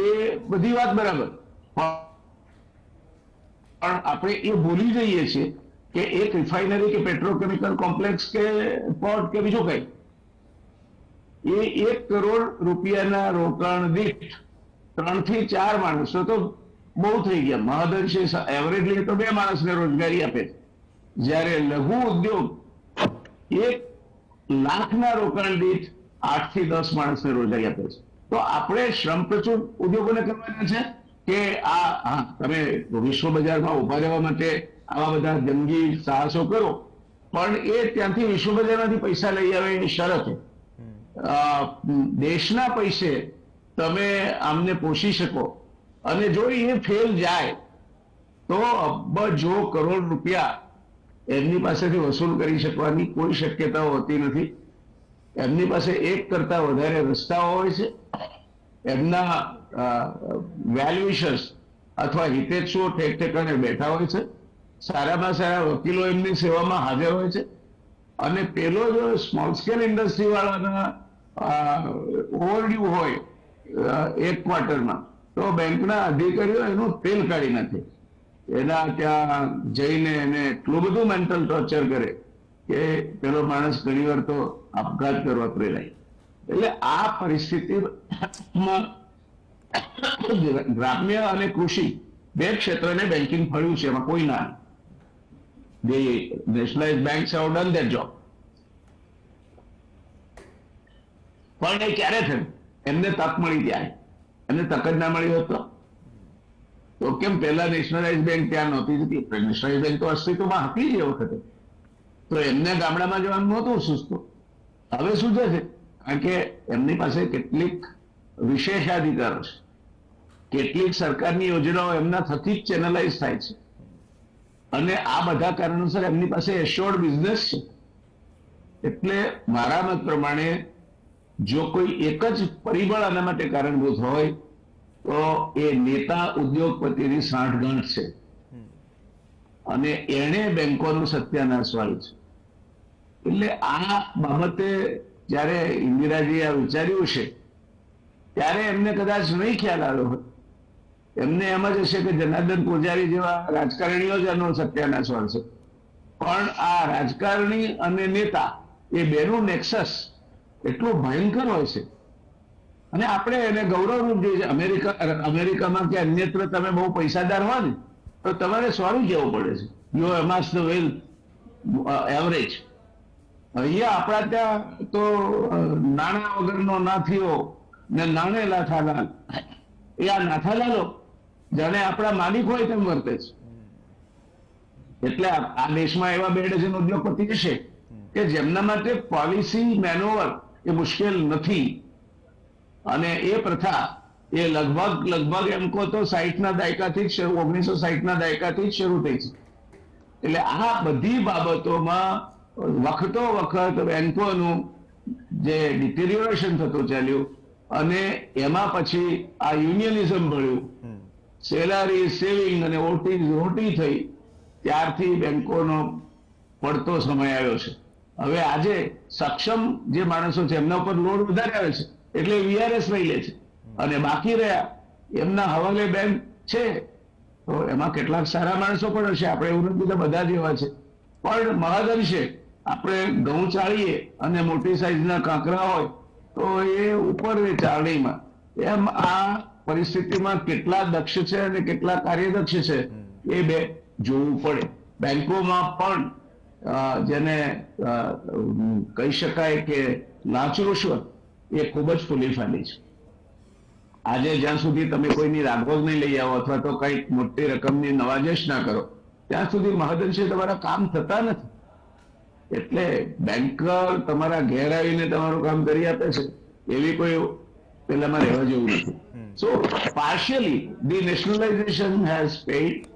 બધી વાત બરાબર, પણ આપણે એ ભૂલી જઈએ છીએ કે એક રિફાઇનરી કે પેટ્રોકેમિકલ કોમ્પ્લેક્સ કે પોર્ટ કે બીજું કઈ એ 1 કરોડ રૂપિયાના રોકાણ દીઠ 3 થી 4 માણસો તો બહુ થઈ ગયા. મહદઅંશે એવરેજલી તો 2 માણસને રોજગારી આપે છે, જ્યારે લઘુ ઉદ્યોગ 1 લાખના રોકાણ દીઠ 8 થી 10 માણસને રોજગારી આપે છે. તો આપણે શ્રમ પ્રચુર ઉદ્યોગોને કરવાના છે કે તમે વિશ્વ બજારમાં ઉભા રહેવા માટે આવા બધા જંગી સાહસો કરો, પણ એ ત્યાંથી વિશ્વ બજારમાંથી પૈસા લઈ આવે એની શરત છે. દેશના પૈસે તમે આમને પોષી શકો અને જો એ ફેલ જાય તો અબજો કરોડ રૂપિયા એમની પાસેથી વસૂલ કરી શકવાની કોઈ શક્યતાઓ હોતી નથી. એમની પાસે 1 કરતા વધારે રસ્તાઓ હોય છે. એમના વેલ્યુશર્સ અથવા હિતેચ્છુઓ ઠેક ઠેકાણે બેઠા હોય છે. સારામાં સારા વકીલો એમની સેવામાં હાજર હોય છે. અને પેલો જો સ્મોલ સ્કેલ ઇન્ડસ્ટ્રી વાળાના ઓવરડ્યુ હોય 1 ક્વાર્ટરમાં તો બેંકના અધિકારીઓ એનું તેલ કાઢી નાખે. એના ત્યાં જઈને એને એટલું બધું મેન્ટલ ટોર્ચર કરે કે પેલો માણસ ઘણી વાર તો આપઘાત કરવા પ્રેરાય. એટલે આ પરિસ્થિતિમાં ગ્રામ્ય અને કૃષિ 2 ક્ષેત્રને બેન્કિંગ ફળ્યું છે, એમાં કોઈ ના. The nationalized banks have done their job. પણ એ ક્યારે થયું? એમને તક મળી ત્યારે. એમને તક જ ના મળી હોત તો કેમ પહેલા નેશનલાઇઝ બેંક ત્યાં નહોતી જતી? નેશનલાઇઝ બેંક તો અસ્તિત્વમાં હતી જ એ વખતે, તો એમને ગામડામાં જવાનું નહોતું સૂચતું. હવે શું છે? કારણ કે એમની પાસે કેટલીક વિશેષાધિકારો છે, કેટલીક સરકારની યોજનાઓ એમના થકી જ ચેનલાઇઝ થાય છે અને આ બધા કારણોસર એમની પાસે એશ્યોર્ડ બિઝનેસ છે. એટલે મારા મત પ્રમાણે જો કોઈ એક જ પરિબળ આના માટે કારણભૂત હોય તો એ નેતા ઉદ્યોગપતિની સાંઠગાંઠ છે અને એણે બેંકોનું સત્યાનાશ વાળ્યું છે. એટલે આ બાબતે જ્યારે ઇન્દિરાજીએ આ વિચાર્યું છે ત્યારે એમને કદાચ નહીં ખ્યાલ આવ્યો હોય. એમને એમ જ હશે કે જનાર્દન પૂજારી જેવા રાજકારણીઓ જ એનો સત્યાનાશ વાળશે. પણ આ રાજકારણી અને નેતા એ બેનું નેક્સસ એટલું ભયંકર હોય છે અને આપણે એને ગૌરવરૂપ જોઈએ. અમેરિકામાં કે અન્યત્ર તમે બહુ પૈસાદાર હોય ને તો તમારે સોરી કહેવું પડે છે, યુ અમાસ ધ વેલ્થ એવરેજ. અહીંયા આપણા ત્યાં તો નાણાં વગરનો નાથીઓ ને નાણેલા થાલાલ, એ આ નાથાલાલો જાણે આપણા માલિક હોય તેમ વર્તે છે. એટલે આ દેશમાં એવા 2 ડઝન ઉદ્યોગપતિ છે કે જેમના માટે પોલિસી મેનોવર એ મુશ્કેલ નથી. અને એ પ્રથા એ લગભગ એમ કહો તો 60ના દાયકાથી જ 1960ના દાયકાથી જ શરૂ થઈ છે. એટલે આ બધી બાબતોમાં વખતો વખત બેંકોનું જે ડિટેરિયોરેશન થતું ચાલ્યું અને એમાં પછી આ યુનિયનિઝમ ભળ્યું, સેલારી સેવિંગ અને રોટી થઈ, ત્યારથી બેંકોનો પડતો સમય આવ્યો છે. હવે આજે સક્ષમ જે માણસો છે એમના ઉપર લોડ વધારે આવે છે એટલે વીઆરએસ લઈ લે છે અને બાકી રહ્યા એમના હવાલે બેંક છે. તો એમાં કેટલાક સારા માણસો પણ હશે, આપણે એવું નથી બધા જેવા છે, પણ મહદઅંશે આપણે ઘઉં ચાળીએ અને મોટી સાઈઝના કાંકરા હોય તો એ ઉપર એ ચાળણીમાં. એમ આ પરિસ્થિતિમાં કેટલા દક્ષ છે અને કેટલા કાર્યદક્ષ છે એ બે જોવું પડે. બેંકોમાં પણ જેને કહી શકાય કે લાંચ રૂશ્વત એ ખૂબ જ ફૂલી ફાલી છે. આજે જ્યાં સુધી તમે કોઈની રાગોગ નહીં લઈ આવો અથવા તો કંઈક મોટી રકમની નવાજશ ના કરો ત્યાં સુધી મહદઅંશે તમારા કામ થતા નથી. એટલે બેંકર તમારા ઘેર આવીને તમારું કામ કરી આપે છે એવી કોઈ પેલામાં રહેવા જેવું નથી. So partially the nationalisation has paid,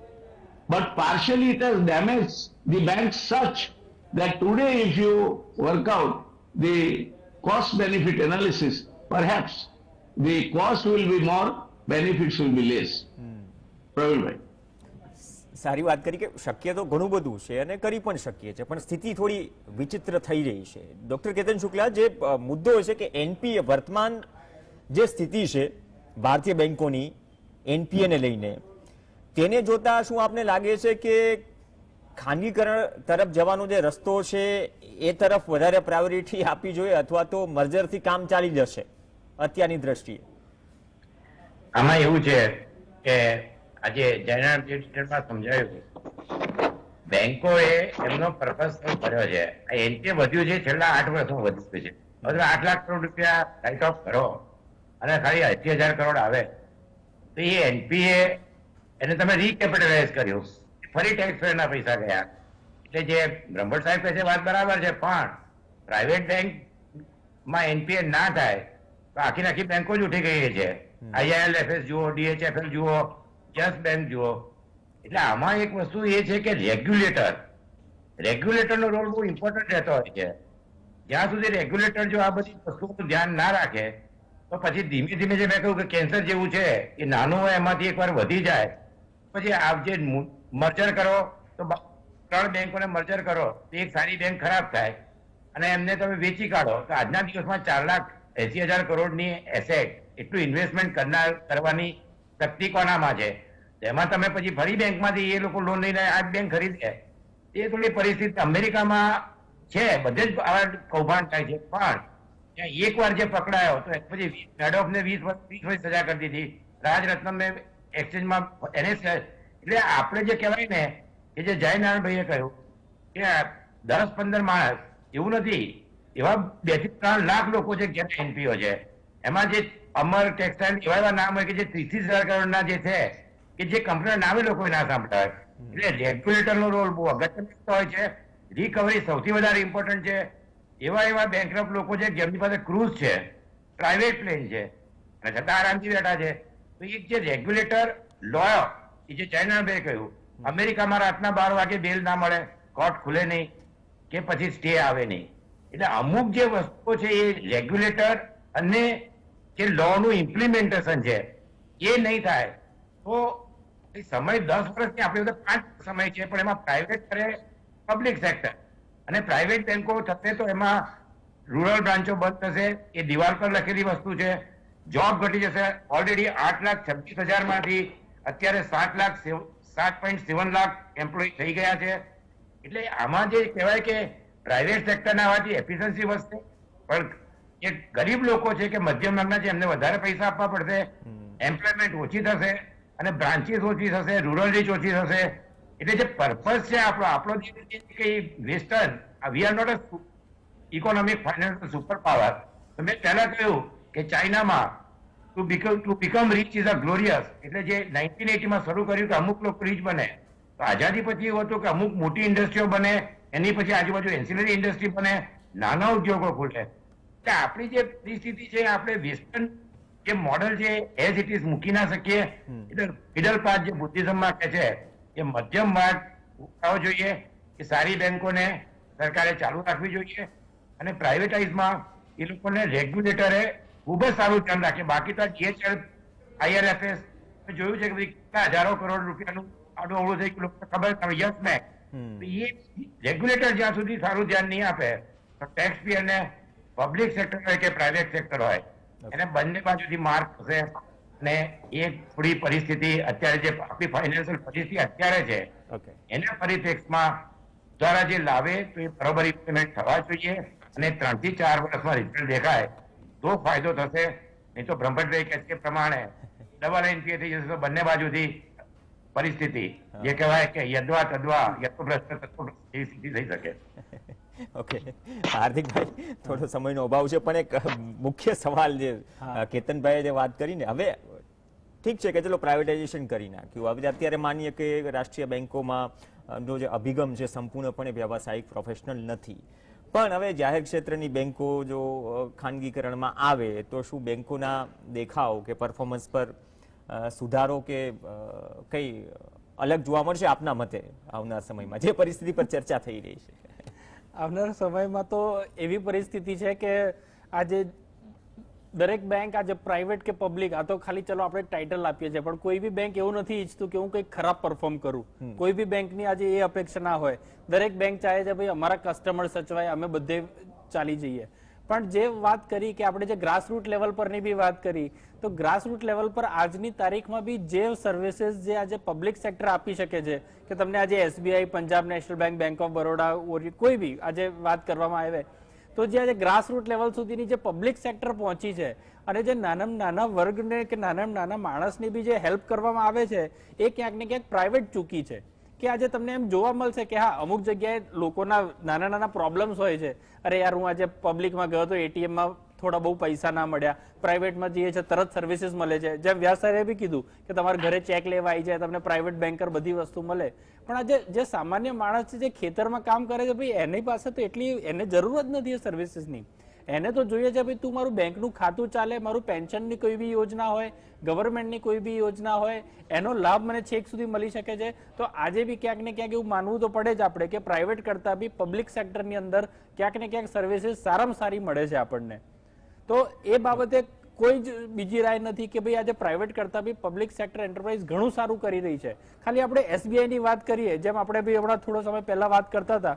but partially it has damaged the banks such that today if you work out the cost benefit analysis, perhaps the cost will be more, benefits will be less. Pravinbhai, સારી વાત કરી કે શક્ય તો ઘણું બધું છે અને કરી પણ શકીએ છે, પણ સ્થિતિ થોડી વિચિત્ર થઈ રહી છે. ડોક્ટર કેતન શુક્લા, જે મુદ્દો છે કે એનપીએ વર્તમાન જે સ્થિતિ છે ભારતીય બેંકોની એનપીએ ને લઈને, તેને જોતા શું આપને લાગે છે કે ખાનગીકરણ તરફ જવાનો જે રસ્તો છે એ તરફ વધારે પ્રાયોરિટી આપવી જોઈએ અથવા તો મર્જરથી કામ ચાલી જશે અત્યારની દ્રષ્ટિએ? આમાં એવું છે કે આજે જયનારાયણ ડિટેલમાં સમજાયું, બેંકોએ એમનો પર્પસ કર્યો છે. એનપીએ વધ્યું છે છેલ્લા 8 વર્ષમાં વધ્યું છે. હવે 8 લાખ કરોડ રૂપિયા રાઇટ ઓફ કરો અને ખાલી 80,000 કરોડ આવે તો એ એનપીએ એને તમે રીકેપિટલાઇઝ કર્યું, ફરી ટેક્સ પેયરના પૈસા ગયા. એટલે જે બ્રહ્મભટ્ટ સાહેબ કહે છે વાત બરાબર છે, પણ પ્રાઇવેટ બેંકમાં એનપીએ ના થાય તો આખી બેંકો જ ઉઠી ગઈ છે. આઈઆઈએલએફએસ જુઓ, ડીએચએફએલ જુઓ, યસ બેંક જુઓ. એટલે આમાં એક વસ્તુ એ છે કે રેગ્યુલેટરનો રોલ બહુ ઇમ્પોર્ટન્ટ રહેતો હોય છે. જ્યાં સુધી રેગ્યુલેટર જો આ બધી વસ્તુઓનું ધ્યાન ના રાખે તો પછી ધીમે ધીમે જે મેં કહ્યું કે કેન્સર જેવું છે એ નાનું હોય એમાંથી એકવાર વધી જાય પછી આપ જે મર્જર કરો તો 3 બેંકોને મર્જર કરો તો એક સારી બેંક ખરાબ થાય અને એમને તમે વેચી કાઢો તો આજના દિવસમાં 4,80,000 કરોડની એસેટ એટલું ઇન્વેસ્ટમેન્ટ કરવાની શક્તિ કોનામાં છે? તેમાં તમે પછી ફરી બેંકમાંથી એ લોકો લોન લઈને આ બેંક ખરીદે એ થોડી પરિસ્થિતિ અમેરિકામાં છે. બધે જ આવા કૌભાંડ થાય છે, પણ ત્યાં એકવાર જે પકડાયો તો પછી મેડોફને 20 વર્ષ સજા કરી દીધી, રાજરત્નમને એક્સચેન્જમાં એને. એટલે આપણે જે કહેવાય ને કે જે જયનારાયણભાઈએ કહ્યું કે 10-15 માણસ એવું નથી, એવા 2 થી 3 લાખ લોકો છે જેના એનપીઓ છે. એમાં જે અમર ટેક્સટાઇલ એવા નામ હોય કે જે 30,000 કરોડના જે છે કે જે કંપનીના નામે લોકો ના સાંભળતા હોય. એટલે રેગ્યુલેટરનો રોલ બહુ અગત્યનો હોય છે. રિકવરી સૌથી વધારે ઇમ્પોર્ટન્ટ છે. એવા બેંકરપ્ટ લોકો છે જેમની પાસે ક્રૂઝ છે, પ્રાઇવેટ પ્લેન છે અને છતાં આરામથી બેઠા છે. તો એક જે રેગ્યુલેટર લો એ જે ચાઇનાભાઈએ કહ્યું, અમેરિકામાં રાતના 12 વાગે બેલ ના મળે, કોર્ટ ખુલે નહીં કે પછી સ્ટે આવે નહીં. એટલે અમુક જે વસ્તુઓ છે એ રેગ્યુલેટર અને જે લો નું ઇમ્પ્લિમેન્ટેશન છે એ નહીં થાય તો એ સમય 10 વર્ષની આપણી પાસે 5 સમય છે, પણ એમાં પ્રાઇવેટ કરે પબ્લિક સેક્ટર અને પ્રાઇવેટ બેંકો થશે તો એમાં રૂરલ બ્રાન્ચો બંધ થશે. એ દિવાલ પર લખેલી વસ્તુ છે. જોબ ઘટી જશે. ઓલરેડી 8,26,000 માંથી અત્યારે 7.7 લાખ એમ્પ્લોય થઈ ગયા છે. એટલે આમાં જે કહેવાય કે પ્રાઇવેટ સેક્ટરના આવવાથી એફિશિયન્સી વધશે, પણ જે ગરીબ લોકો છે કે મધ્યમ વર્ગના છે એમને વધારે પૈસા આપવા પડશે, એમ્પ્લોયમેન્ટ ઓછી થશે અને બ્રાન્ચીસ ઓછી થશે, રૂરલ રીચ ઓછી થશે. એટલે જે પર્પઝ છે આપણો જે western, we are not a economic financial super power. તો મેં પહેલા કહ્યું કે ચાઇનામાં to become rich is a glorious, એટલે જે 1980 માં શરૂ કર્યું કે અમુક લોકો રીચ બને, તો આઝાદી પછી એવું હતું કે અમુક મોટી ઇન્ડસ્ટ્રીઓ બને, એની પછી આજુબાજુ એન્સિલરી ઇન્ડસ્ટ્રી બને, નાના ઉદ્યોગો ખુલે. એટલે આપણી જે પરિસ્થિતિ છે, આપણે વેસ્ટર્ન જે મોડલ છે એઝ ઇટ ઇઝ મૂકી ના શકીએ. એટલે મિડલ ક્લાસ જે બુદ્ધિઝમમાં કહે છે એ મધ્યમ માર્ગ ઉઠાવવો જોઈએ કે સારી બેંકોને સરકારે ચાલુ રાખવી જોઈએ અને પ્રાઇવેટાઇઝમાં એ લોકોને રેગ્યુલેટરે ખૂબ જ સારું ધ્યાન રાખે. બાકી તો DHL, IRFS જોયું છે કે ભાઈ કેટલા હજારો કરોડ રૂપિયાનું આડું અવળું થઈ ગયું, ખબર યસ બેંક. એ રેગ્યુલેટર જ્યાં સુધી સારું ધ્યાન નહીં આપે તો ટેક્સ પેયર ને પબ્લિક સેક્ટર હોય કે પ્રાઇવેટ સેક્ટર હોય એને બંને બાજુથી માર થશે. અને એ થોડી પરિસ્થિતિ અત્યારે જે આપણી ફાઇનાન્શિયલ પરિસ્થિતિ અત્યારે છે એને પરિપ્રેક્ષમાં દ્વારા જે લાવે તો એ બરોબર ઇમ્પ્લિમેન્ટ થવા જોઈએ અને 3 થી 4 વર્ષમાં રિઝલ્ટ દેખાય તો ફાયદો થશે. નહીં તો બ્રહ્મભટ્ટભાઈ કહે છે પ્રમાણે ડબલ એનપીએ થઈ જશે તો બંને બાજુથી પરિસ્થિતિ જે કહેવાય કે યદ્વા તદ્વા યત્વભ્રષ્ટ તત્વભ્રષ્ટ એવી સ્થિતિ થઈ શકે. ઓકે હાર્દિકભાઈ, થોડો સમયનો અભાવ છે, પણ એક મુખ્ય સવાલ જે કેતનભાઈએ જે વાત કરીને, હવે ઠીક છે કે ચલો પ્રાઇવેટાઇઝેશન કરી નાખ્યું, હવે અત્યારે માનીએ કે રાષ્ટ્રીય બેંકોમાં નો જે અભિગમ છે સંપૂર્ણપણે વ્યવસાયિક પ્રોફેશનલ નથી, પણ હવે જાહેર ક્ષેત્રની બેંકો જો ખાનગીકરણમાં આવે તો શું બેંકોના દેખાવ કે પરફોર્મન્સ પર સુધારો કે કઈ અલગ જોવા મળશે આપના મતે આવનાર સમયમાં, જે પરિસ્થિતિ પર ચર્ચા થઈ રહી છે? આવનાર સમયમાં તો એવી પરિસ્થિતિ છે કે આજે દરેક બેંક આજે પ્રાઇવેટ કે પબ્લિક, આ તો ખાલી ચલો આપણે ટાઇટલ આપીએ છીએ, પણ કોઈ બી બેંક એવું નથી ઈચ્છતું કે હું કંઈક ખરાબ પરફોર્મ કરું. કોઈ બી બેંકની આજે એ અપેક્ષા ના હોય. દરેક બેંક ચાહે છે ભાઈ અમારા કસ્ટમર સચવાય, અમે બધે ચાલી જઈએ. પણ જે વાત કરી કે આપણે જે ગ્રાસરૂટ લેવલ પરની બી વાત કરી, તો ગ્રાસરૂટ લેવલ પર આજની તારીખમાં બી જે સર્વિસીસ જે આજે પબ્લિક સેક્ટર આપી શકે છે, કે તમને આજે SBI, Punjab national bank, bank of Baroda, કોઈ બી આજે વાત કરવામાં આવે તો જે આજે ગ્રાસરૂટ લેવલ સુધીની જે પબ્લિક સેક્ટર પહોંચી છે અને જે નાનામાં નાના વર્ગને કે નાનામાં નાના માણસની બી જે હેલ્પ કરવામાં આવે છે, એ ક્યાંક ને ક્યાંક પ્રાઇવેટ ચૂકી છે. કે આજે તમને એમ જોવા મળશે કે હા અમુક જગ્યાએ લોકોના નાના નાના પ્રોબ્લેમ્સ હોય છે, અરે યાર હું આજે પબ્લિકમાં ગયો તો ATMમાં થોડા બહુ પૈસા ના મળ્યા, પ્રાઇવેટમાં જઈએ છે તરત સર્વિસીસ મળે છે. જેમ વ્યાસ સાહેબે બી કીધું કે તમારા ઘરે ચેક લેવા આવી જાય, તમને પ્રાઇવેટ બેન્કર બધી વસ્તુ મળે. પણ આજે જે સામાન્ય માણસ છે જે ખેતરમાં કામ કરે છે, ભાઈ એની પાસે તો એટલી એને જરૂર જ નથી એ સર્વિસીસની. એને તો જોઈએ છે ભાઈ તું મારું બેંકનું ખાતું ચાલે, મારું પેન્શનની કોઈ બી યોજના હોય, ગવર્મેન્ટની કોઈ બી યોજના હોય, એનો લાભ મને છેક સુધી મળી શકે છે. તો આજે બી ક્યાંક ને ક્યાંક એવું માનવું તો પડે જ આપણે કે પ્રાઇવેટ કરતા બી પબ્લિક સેક્ટરની અંદર ક્યાંક ને ક્યાંક સર્વિસીસ સારામાં સારી મળે છે આપણને. તો એ બાબતે કોઈ જ બીજી રાય નથી કે ભાઈ આજે પ્રાઇવેટ કરતા બી પબ્લિક સેક્ટર એન્ટરપ્રાઇઝ ઘણું સારું કરી રહી છે. ખાલી આપણે SBI ની વાત કરીએ, જેમ આપણે બી હમણાં થોડો સમય પહેલા વાત કરતા હતા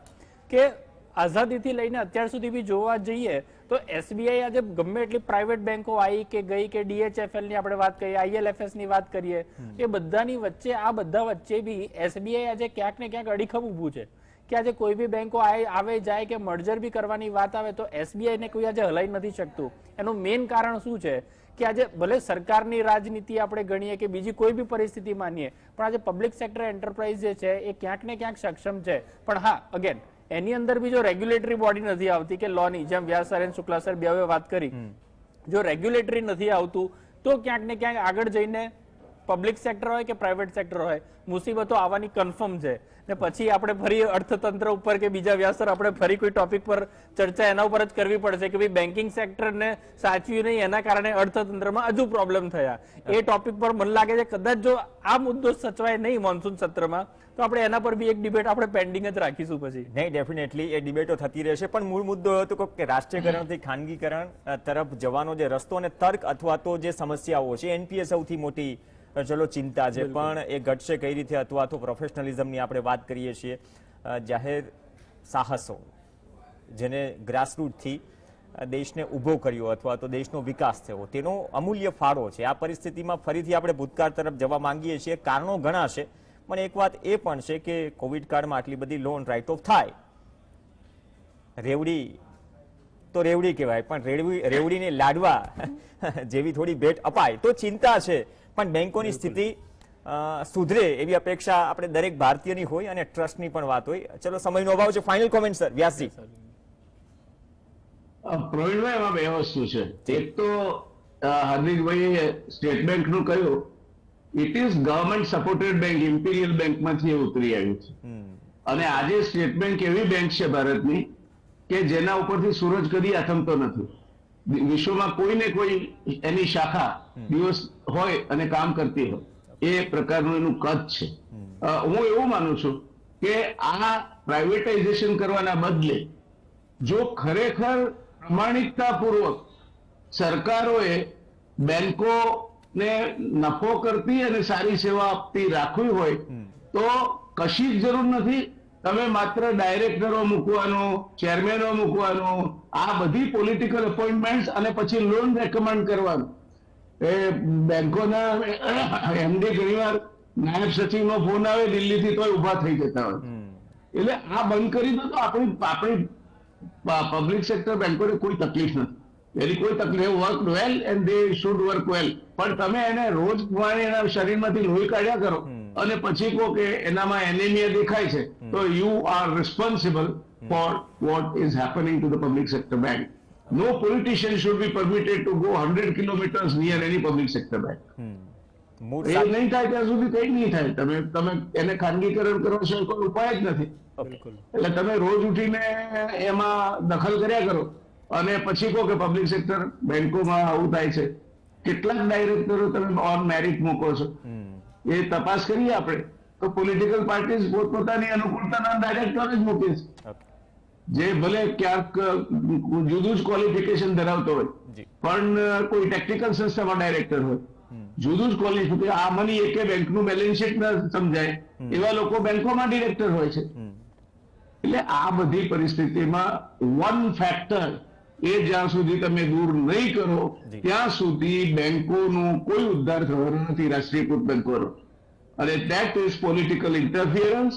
કે આઝાદીથી લઈને અત્યાર સુધી બી જોવા જઈએ તો SBI આજે ગમે એટલી પ્રાઇવેટ બેંકો આવી કે ગઈ કે DHFL ની આપણે વાત કરીએ, ILFS ની વાત કરીએ, એ બધાની વચ્ચે આ બધા વચ્ચે બી SBI આજે ક્યાંક ને ક્યાંક અડીખમ ઊભું છે કે આજે કોઈ બી બેંકો આવે જાય કે મર્જર બી કરવાની વાત આવે તો SBI ને કોઈ આજે હલાઈ નથી શકતું. એનું મેઇન કારણ શું છે કે આજે ભલે સરકારની રાજનીતિ આપણે ગણીએ કે બીજી કોઈ બી પરિસ્થિતિ માનીએ, પણ આજે પબ્લિક સેક્ટર એન્ટરપ્રાઇઝ જે છે એ ક્યાંક ને ક્યાંક સક્ષમ છે. પણ હા અગેન એની અંદર બી જો રેગ્યુલેટરી બોડી નથી આવતી કે લોની, જેમ વ્યાસ સર અને શુક્લા સર બે વાત કરી, જો રેગ્યુલેટરી નથી આવતું તો ક્યાંક ને ક્યાંક આગળ જઈને પબ્લિક સેક્ટર હોય કે પ્રાઇવેટ સેક્ટર હોય, મુસીબતો આવવાની કન્ફર્મ છે. ને પછી આપણે ફરી અર્થતંત્ર ઉપર કે બીજા વ્યાસ પર આપણે ફરી કોઈ ટોપિક પર ચર્ચા એના ઉપર જ કરવી પડશે કે ભાઈ બેન્કિંગ સેક્ટરને સાચવ્યું નહીં, એના કારણે અર્થતંત્રમાં હજુ પ્રોબ્લેમ થયા. એ ટોપિક પર મને લાગે છે કદાચ જો આ મુદ્દો સચવાય નહીં મોન્સૂન સત્રમાં તો આપણે એના પર બી એક ડિબેટ આપણે પેન્ડિંગ જ રાખીશું પછી. નહીં, ડેફિનેટલી એ ડિબેટો થતી રહેશે, પણ મૂળ મુદ્દો હતો કે રાષ્ટ્રીયકરણથી ખાનગીકરણ તરફ જવાનો જે રસ્તો અને તર્ક અથવા તો જે સમસ્યાઓ છે એનપીએ સૌથી મોટી ચલો ચિંતા છે, પણ એ ઘટશે કઈ રીતે અથવા તો પ્રોફેશનલિઝમની આપણે વાત કરીએ છીએ. જાહેર સાહસો જેને ગ્રાસરૂટથી દેશને ઊભો કર્યો અથવા તો દેશનો વિકાસ થયો તેનો અમૂલ્ય ફાળો છે. આ પરિસ્થિતિમાં ફરીથી આપણે ભૂતકાળ તરફ જવા માંગીએ છીએ. કારણો ઘણા છે, પણ એક વાત એ પણ છે કે કોવિડ કાળમાં આટલી બધી લોન રાઇટ ઓફ થાય, રેવડી તો રેવડી કહેવાય, પણ રેવડીને લાડવા જેવી થોડી ભેટ અપાય તો ચિંતા છે. પણ બેંકોની સ્થિતિ સુધરે એવી અપેક્ષા આપણે દરેક ભારતીયની હોય અને ટ્રસ્ટની પણ વાત હોય. ચલો, સમયનો અભાવ છે. ફાઇનલ કોમેન્ટ સર, વ્યાસજી. પ્રવીણભાઈ, એમાં બે વસ્તુ છે. એક તો હાર્દિકભાઈએ સ્ટેટ બેંક નું કહ્યું, it is government supported bank, imperial બેંકમાંથી ઉતરી આવ્યું છે. અને આજે સ્ટેટ બેંક એવી બેંક છે ભારતની કે જેના ઉપરથી સૂરજ કદી આથમતો નથી. વિશ્વમાં કોઈને કોઈ એની શાખા દિવસ હોય અને કામ કરતી હોય એ પ્રકારનું એનું કદ છે. હું એવું માનું છું કે આ પ્રાઇવેટાઇઝેશન કરવાના બદલે જો ખરેખર પ્રમાણિકતાપૂર્વક સરકારોએ બેંકોને નફો કરતી અને સારી સેવા આપતી રાખવી હોય તો કશી જ જરૂર નથી. તમે માત્ર ડાયરેક્ટરો મૂકવાનું, ચેરમેનો મૂકવાનું, આ બધી પોલિટિકલ અપોઇન્ટમેન્ટ અને પછી લોન રેકમેન્ડ કરવાનું. એ બેંકોના એમડી ઘણીવાર નાયબ સચિવનો ફોન આવે દિલ્હીથી તોય ઉભા થઈ જતા હોય. એટલે આ બંધ કરી દો તો આપણી પબ્લિક સેક્ટર બેંકોને કોઈ તકલીફ નથી. એની કોઈ તકલીફ, work well and they should work well. પણ તમે એને રોજ એના શરીરમાંથી લોહી કાઢ્યા કરો અને પછી કહો કે એનામાં એનેમિયા દેખાય છે, તો you are responsible four what is happening to the public sector bank. No politician should be permitted to go 100 kilometers near any public sector bank. એ નહીં થાય ત્યાં સુધી કઈ નહીં થાય. તમે એને ખાનગીકરણ કરો છો કોઈ ઉપાય જ નથી. એટલે તમે રોજ ઉઠીને એમાં દખલ કર્યા કરો અને પછી કહો કે પબ્લિક સેક્ટર બેંકોમાં આવું થાય છે. કેટલાક ડાયરેક્ટરો તમે ઓન મેરિટ મૂકો છો, એ તપાસ કરીએ આપણે તો પોલિટિકલ પાર્ટીઝ પોતપોતાની અનુકૂળતાના ડાયરેક્ટર જ મૂકે છે, જે ભલે ક્યાંક જુદું જ ક્વોલિફિકેશન ધરાવતો હોય પણ કોઈ ટેકનિકલ સંસ્થામાં ડાયરેક્ટર હોય, જુદું જ ક્વોલિફિકેશન. આ મની એકે બેંકનું બેલેન્સ શીટ ન સમજાય એવા લોકો બેંકોમાં ડિરેક્ટર હોય છે. એટલે આ બધી પરિસ્થિતિમાં વન ફેક્ટર એ જ્યાં સુધી તમે દૂર નહીં કરો ત્યાં સુધી બેંકોનું કોઈ ઉદ્ધાર થવાનો નથી, રાષ્ટ્રીયકૃત બેંકોનો. અને that is political interference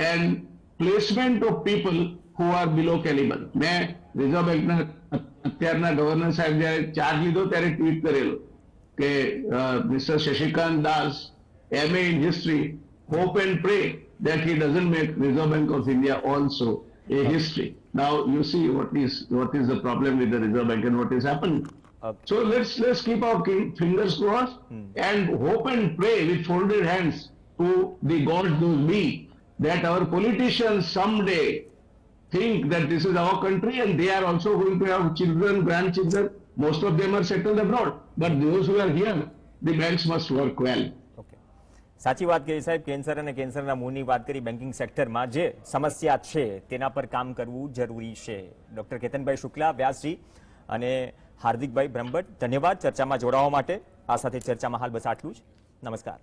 and placement of people who are below caliber. મેં રિઝર્વ બેંકના અત્યારના ગવર્નર સાહેબ જયારે ચાર્જ લીધો ત્યારે ટ્વીટ કરેલો કે mister Shashikant Das, MA in history, hope and pray that he doesn't make Reserve Bank of India also a history. Now you see what is the problem with the Reserve Bank and what is happening. So let's keep our fingers crossed and hope and pray with folded hands to the gods those be that our politicians someday think that this is our country and they are also going to have children, grandchildren. Most of them are settled abroad, but those who are here, the banks must work well. સાચી વાત કરી સાહેબ. Cancer અને કેન્સરના મૂળની વાત કરી. Banking સેક્ટરમાં જે સમસ્યા છે તેના પર કામ કરવું જરૂરી છે. ડોક્ટર કેતનભાઈ શુક્લા, વ્યાસજી અને હાર્દિકભાઈ બ્રહ્મભટ્ટ, ધન્યવાદ ચર્ચામાં જોડાવા માટે. આ સાથે ચર્ચામાં હાલ બસ આટલું જ. નમસ્કાર.